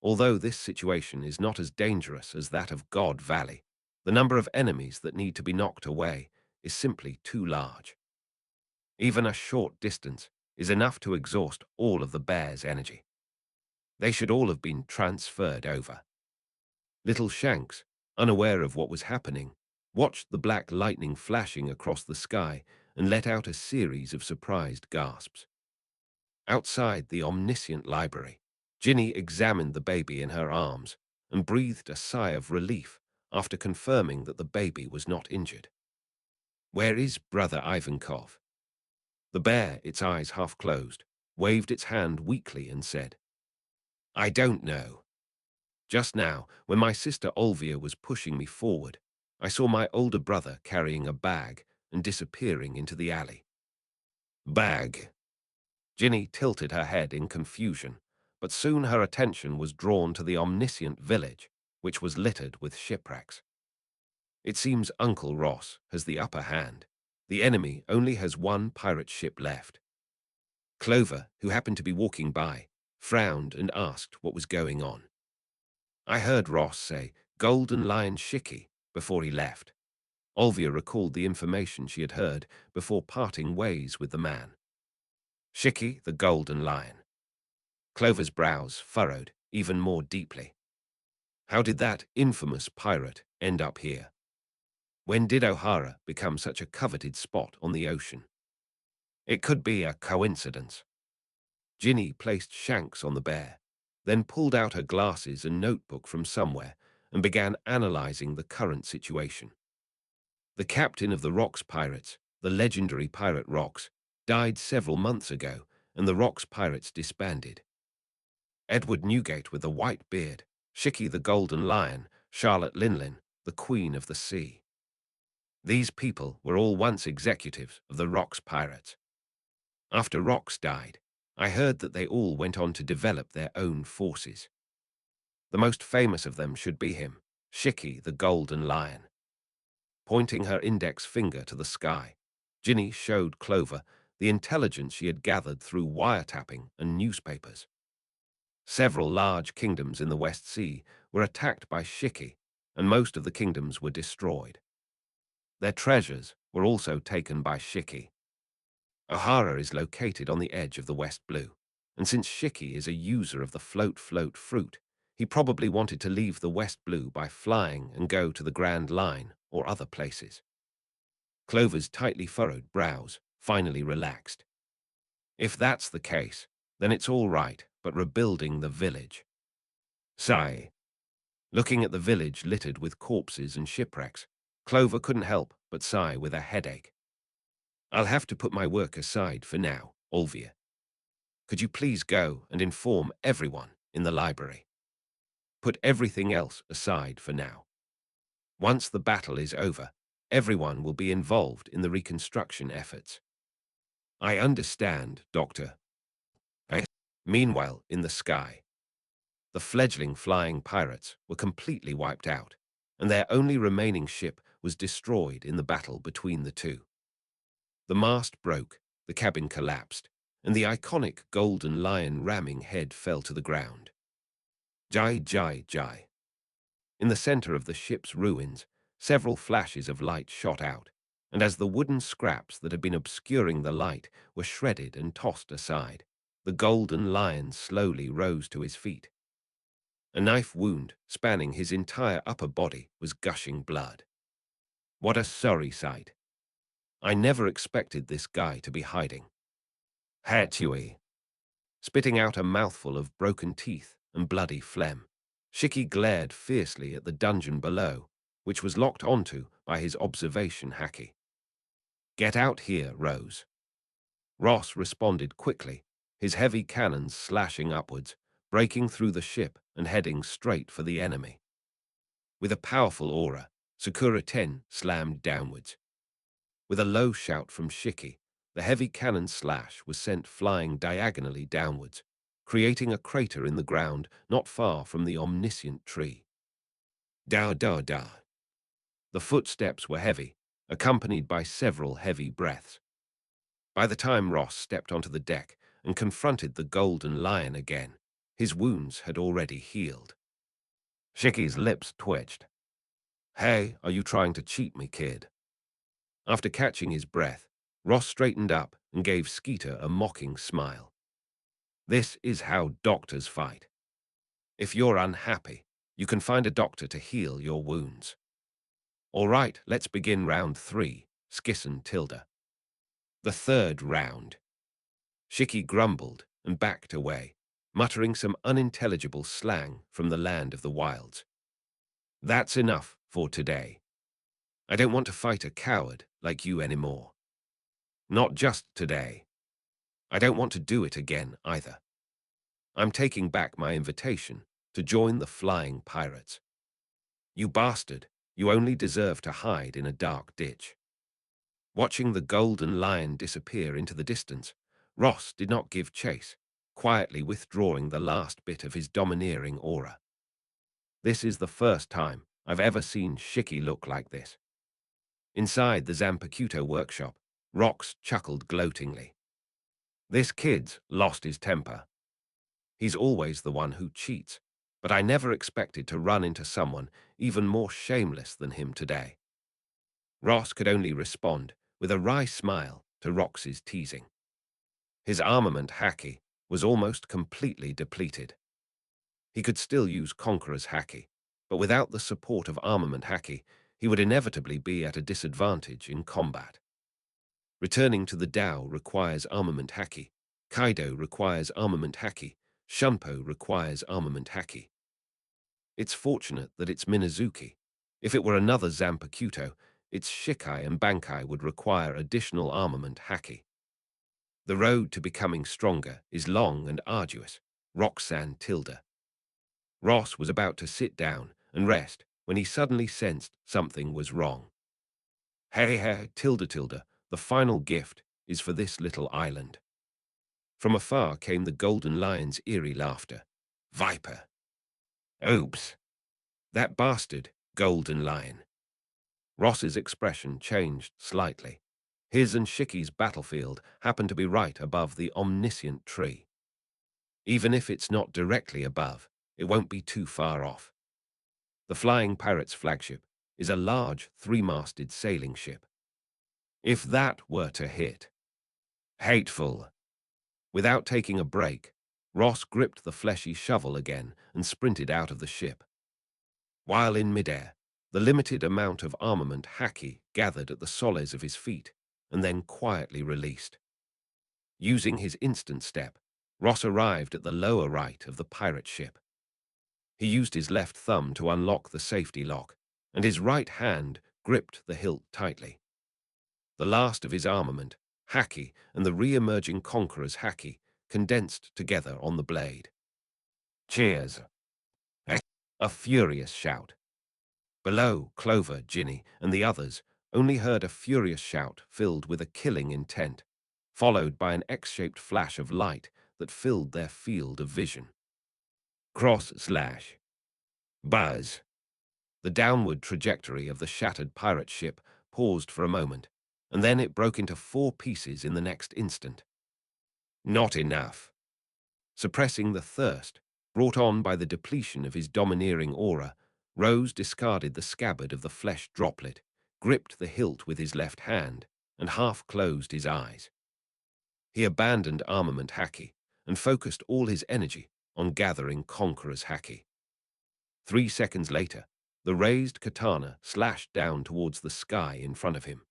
Although this situation is not as dangerous as that of God Valley, the number of enemies that need to be knocked away is simply too large. Even a short distance is enough to exhaust all of the bear's energy. They should all have been transferred over. Little Shanks, unaware of what was happening, watched the black lightning flashing across the sky and let out a series of surprised gasps. Outside the omniscient library, Ginny examined the baby in her arms and breathed a sigh of relief after confirming that the baby was not injured. "Where is Brother Ivankov?" The bear, its eyes half closed, waved its hand weakly and said, "I don't know. Just now, when my sister Olvia was pushing me forward, I saw my older brother carrying a bag and disappearing into the alley." "Bag." Ginny tilted her head in confusion, but soon her attention was drawn to the omniscient village, which was littered with shipwrecks. "It seems Uncle Ross has the upper hand. The enemy only has one pirate ship left." Clover, who happened to be walking by, frowned and asked what was going on. "I heard Ross say, 'Golden Lion Shiki,' before he left." Olvia recalled the information she had heard before parting ways with the man. "Shiki, the Golden Lion." Clover's brows furrowed even more deeply. How did that infamous pirate end up here? When did O'Hara become such a coveted spot on the ocean? It could be a coincidence. Ginny placed Shanks on the bear, then pulled out her glasses and notebook from somewhere and began analyzing the current situation. The captain of the Rocks Pirates, the legendary pirate Rocks, died several months ago, and the Rocks Pirates disbanded. Edward Newgate with the white beard, Shiki the Golden Lion, Charlotte Linlin, the Queen of the Sea. These people were all once executives of the Rocks Pirates. After Rocks died, I heard that they all went on to develop their own forces. The most famous of them should be him, Shiki the Golden Lion. Pointing her index finger to the sky, Ginny showed Clover the intelligence she had gathered through wiretapping and newspapers. Several large kingdoms in the West Sea were attacked by Shiki, and most of the kingdoms were destroyed. Their treasures were also taken by Shiki. O'Hara is located on the edge of the West Blue, and since Shiki is a user of the float fruit, he probably wanted to leave the West Blue by flying and go to the Grand Line or other places. Clover's tightly furrowed brows finally relaxed. If that's the case, then it's all right, but rebuilding the village. Sigh. Looking at the village littered with corpses and shipwrecks, Clover couldn't help but sigh with a headache. "I'll have to put my work aside for now, Olvia. Could you please go and inform everyone in the library? Put everything else aside for now. Once the battle is over, everyone will be involved in the reconstruction efforts." "I understand, Doctor." Meanwhile, in the sky, the fledgling flying pirates were completely wiped out, and their only remaining ship was destroyed in the battle between the two. The mast broke, the cabin collapsed, and the iconic Golden Lion ramming head fell to the ground. Jai, jai, jai. In the center of the ship's ruins, several flashes of light shot out, and as the wooden scraps that had been obscuring the light were shredded and tossed aside, the Golden Lion slowly rose to his feet. A knife wound spanning his entire upper body was gushing blood. What a sorry sight. I never expected this guy to be hiding. Hatui. Spitting out a mouthful of broken teeth and bloody phlegm, Shiki glared fiercely at the dungeon below, which was locked onto by his observation hacky. "Get out here, Rose." Ross responded quickly, his heavy cannons slashing upwards, breaking through the ship and heading straight for the enemy. With a powerful aura, Sakura 10 slammed downwards. With a low shout from Shiki, the heavy cannon slash was sent flying diagonally downwards, creating a crater in the ground not far from the omniscient tree. Da da da. The footsteps were heavy, accompanied by several heavy breaths. By the time Ross stepped onto the deck and confronted the Golden Lion again, his wounds had already healed. Shiki's lips twitched. "Hey, are you trying to cheat me, kid?" After catching his breath, Ross straightened up and gave Skeeter a mocking smile. "This is how doctors fight. If you're unhappy, you can find a doctor to heal your wounds." "All right, let's begin round 3, Skissen Tilda." The third round. Shiki grumbled and backed away, muttering some unintelligible slang from the land of the wilds. That's enough for today. I don't want to fight a coward like you anymore. Not just today. I don't want to do it again either. I'm taking back my invitation to join the flying pirates. You bastard, you only deserve to hide in a dark ditch. Watching the golden lion disappear into the distance, Ross did not give chase, quietly withdrawing the last bit of his domineering aura. This is the first time I've ever seen Shiki look like this. Inside the Zanpakuto workshop, Rox chuckled gloatingly. This kid's lost his temper. He's always the one who cheats, but I never expected to run into someone even more shameless than him today. Ross could only respond with a wry smile to Rox's teasing. His armament haki was almost completely depleted. He could still use Conqueror's haki, but without the support of armament haki, he would inevitably be at a disadvantage in combat. Returning to the Dao requires armament haki, Kaido requires armament haki, Shunpo requires armament haki. It's fortunate that it's Minazuki. If it were another Zanpakuto, its Shikai and Bankai would require additional armament haki. The road to becoming stronger is long and arduous. Roxanne Tilda. Ross was about to sit down and rest when he suddenly sensed something was wrong. Hey, Tilda, the final gift is for this little island. From afar came the golden lion's eerie laughter. Viper. Oops. That bastard, golden lion. Ross's expression changed slightly. His and Shiki's battlefield happened to be right above the omniscient tree. Even if it's not directly above, it won't be too far off. The Flying Pirates flagship is a large three-masted sailing ship. If that were to hit... Hateful. Without taking a break, Ross gripped the fleshy shovel again and sprinted out of the ship. While in midair, the limited amount of armament haki gathered at the soles of his feet and then quietly released. Using his instant step, Ross arrived at the lower right of the pirate ship. He used his left thumb to unlock the safety lock, and his right hand gripped the hilt tightly. The last of his armament, haki, and the re-emerging Conqueror's haki condensed together on the blade. Cheers! A furious shout. Below, Clover, Ginny, and the others only heard a furious shout filled with a killing intent, followed by an X-shaped flash of light that filled their field of vision. Cross/. Buzz. The downward trajectory of the shattered pirate ship paused for a moment, and then it broke into 4 pieces in the next instant. Not enough. Suppressing the thirst brought on by the depletion of his domineering aura, Rose discarded the scabbard of the flesh droplet, gripped the hilt with his left hand, and half closed his eyes. He abandoned armament haki and focused all his energy on gathering Conqueror's haki. 3 seconds later, the raised katana slashed down towards the sky in front of him.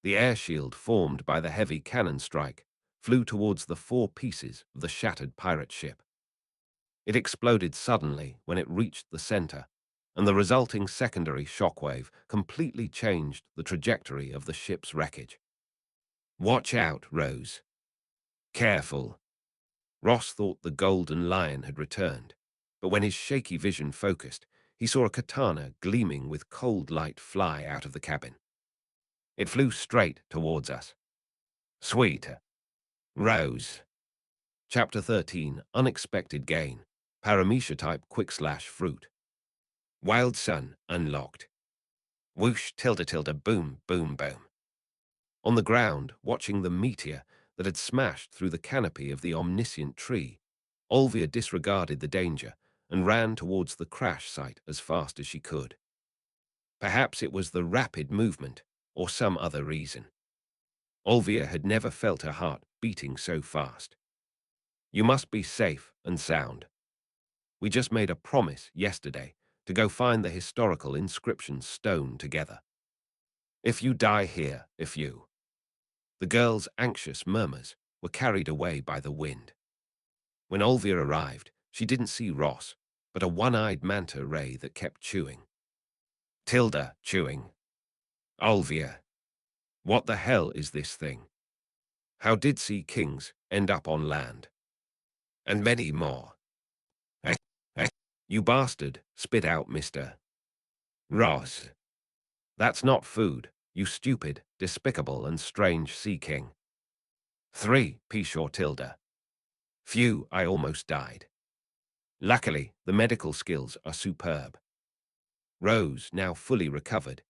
The air shield formed by the heavy cannon strike flew towards the 4 pieces of the shattered pirate ship. It exploded suddenly when it reached the center, and the resulting secondary shockwave completely changed the trajectory of the ship's wreckage. Watch out, Rose. Careful. Ross thought the golden lion had returned, but when his shaky vision focused, he saw a katana gleaming with cold light fly out of the cabin. It flew straight towards us. Sweet. Rose. Chapter 13, Unexpected Gain. Paramecia-type quick/fruit. Wild Sun unlocked. Whoosh, boom, boom, boom. On the ground, watching the meteor that had smashed through the canopy of the omniscient tree, Olvia disregarded the danger and ran towards the crash site as fast as she could. Perhaps it was the rapid movement or some other reason. Olvia had never felt her heart beating so fast. You must be safe and sound. We just made a promise yesterday to go find the historical inscription stone together. If you die here, if you... The girl's anxious murmurs were carried away by the wind. When Olvia arrived, she didn't see Ross, but a one-eyed manta ray that kept chewing. Tilda, chewing. Olvia. What the hell is this thing? How did sea kings end up on land? And many more. Eh, eh, you bastard, spit out Mr. Ross. That's not food, you stupid, despicable and strange sea king. 3. Pshaw Tilda. Phew, I almost died. Luckily, the medical skills are superb. Rose, now fully recovered,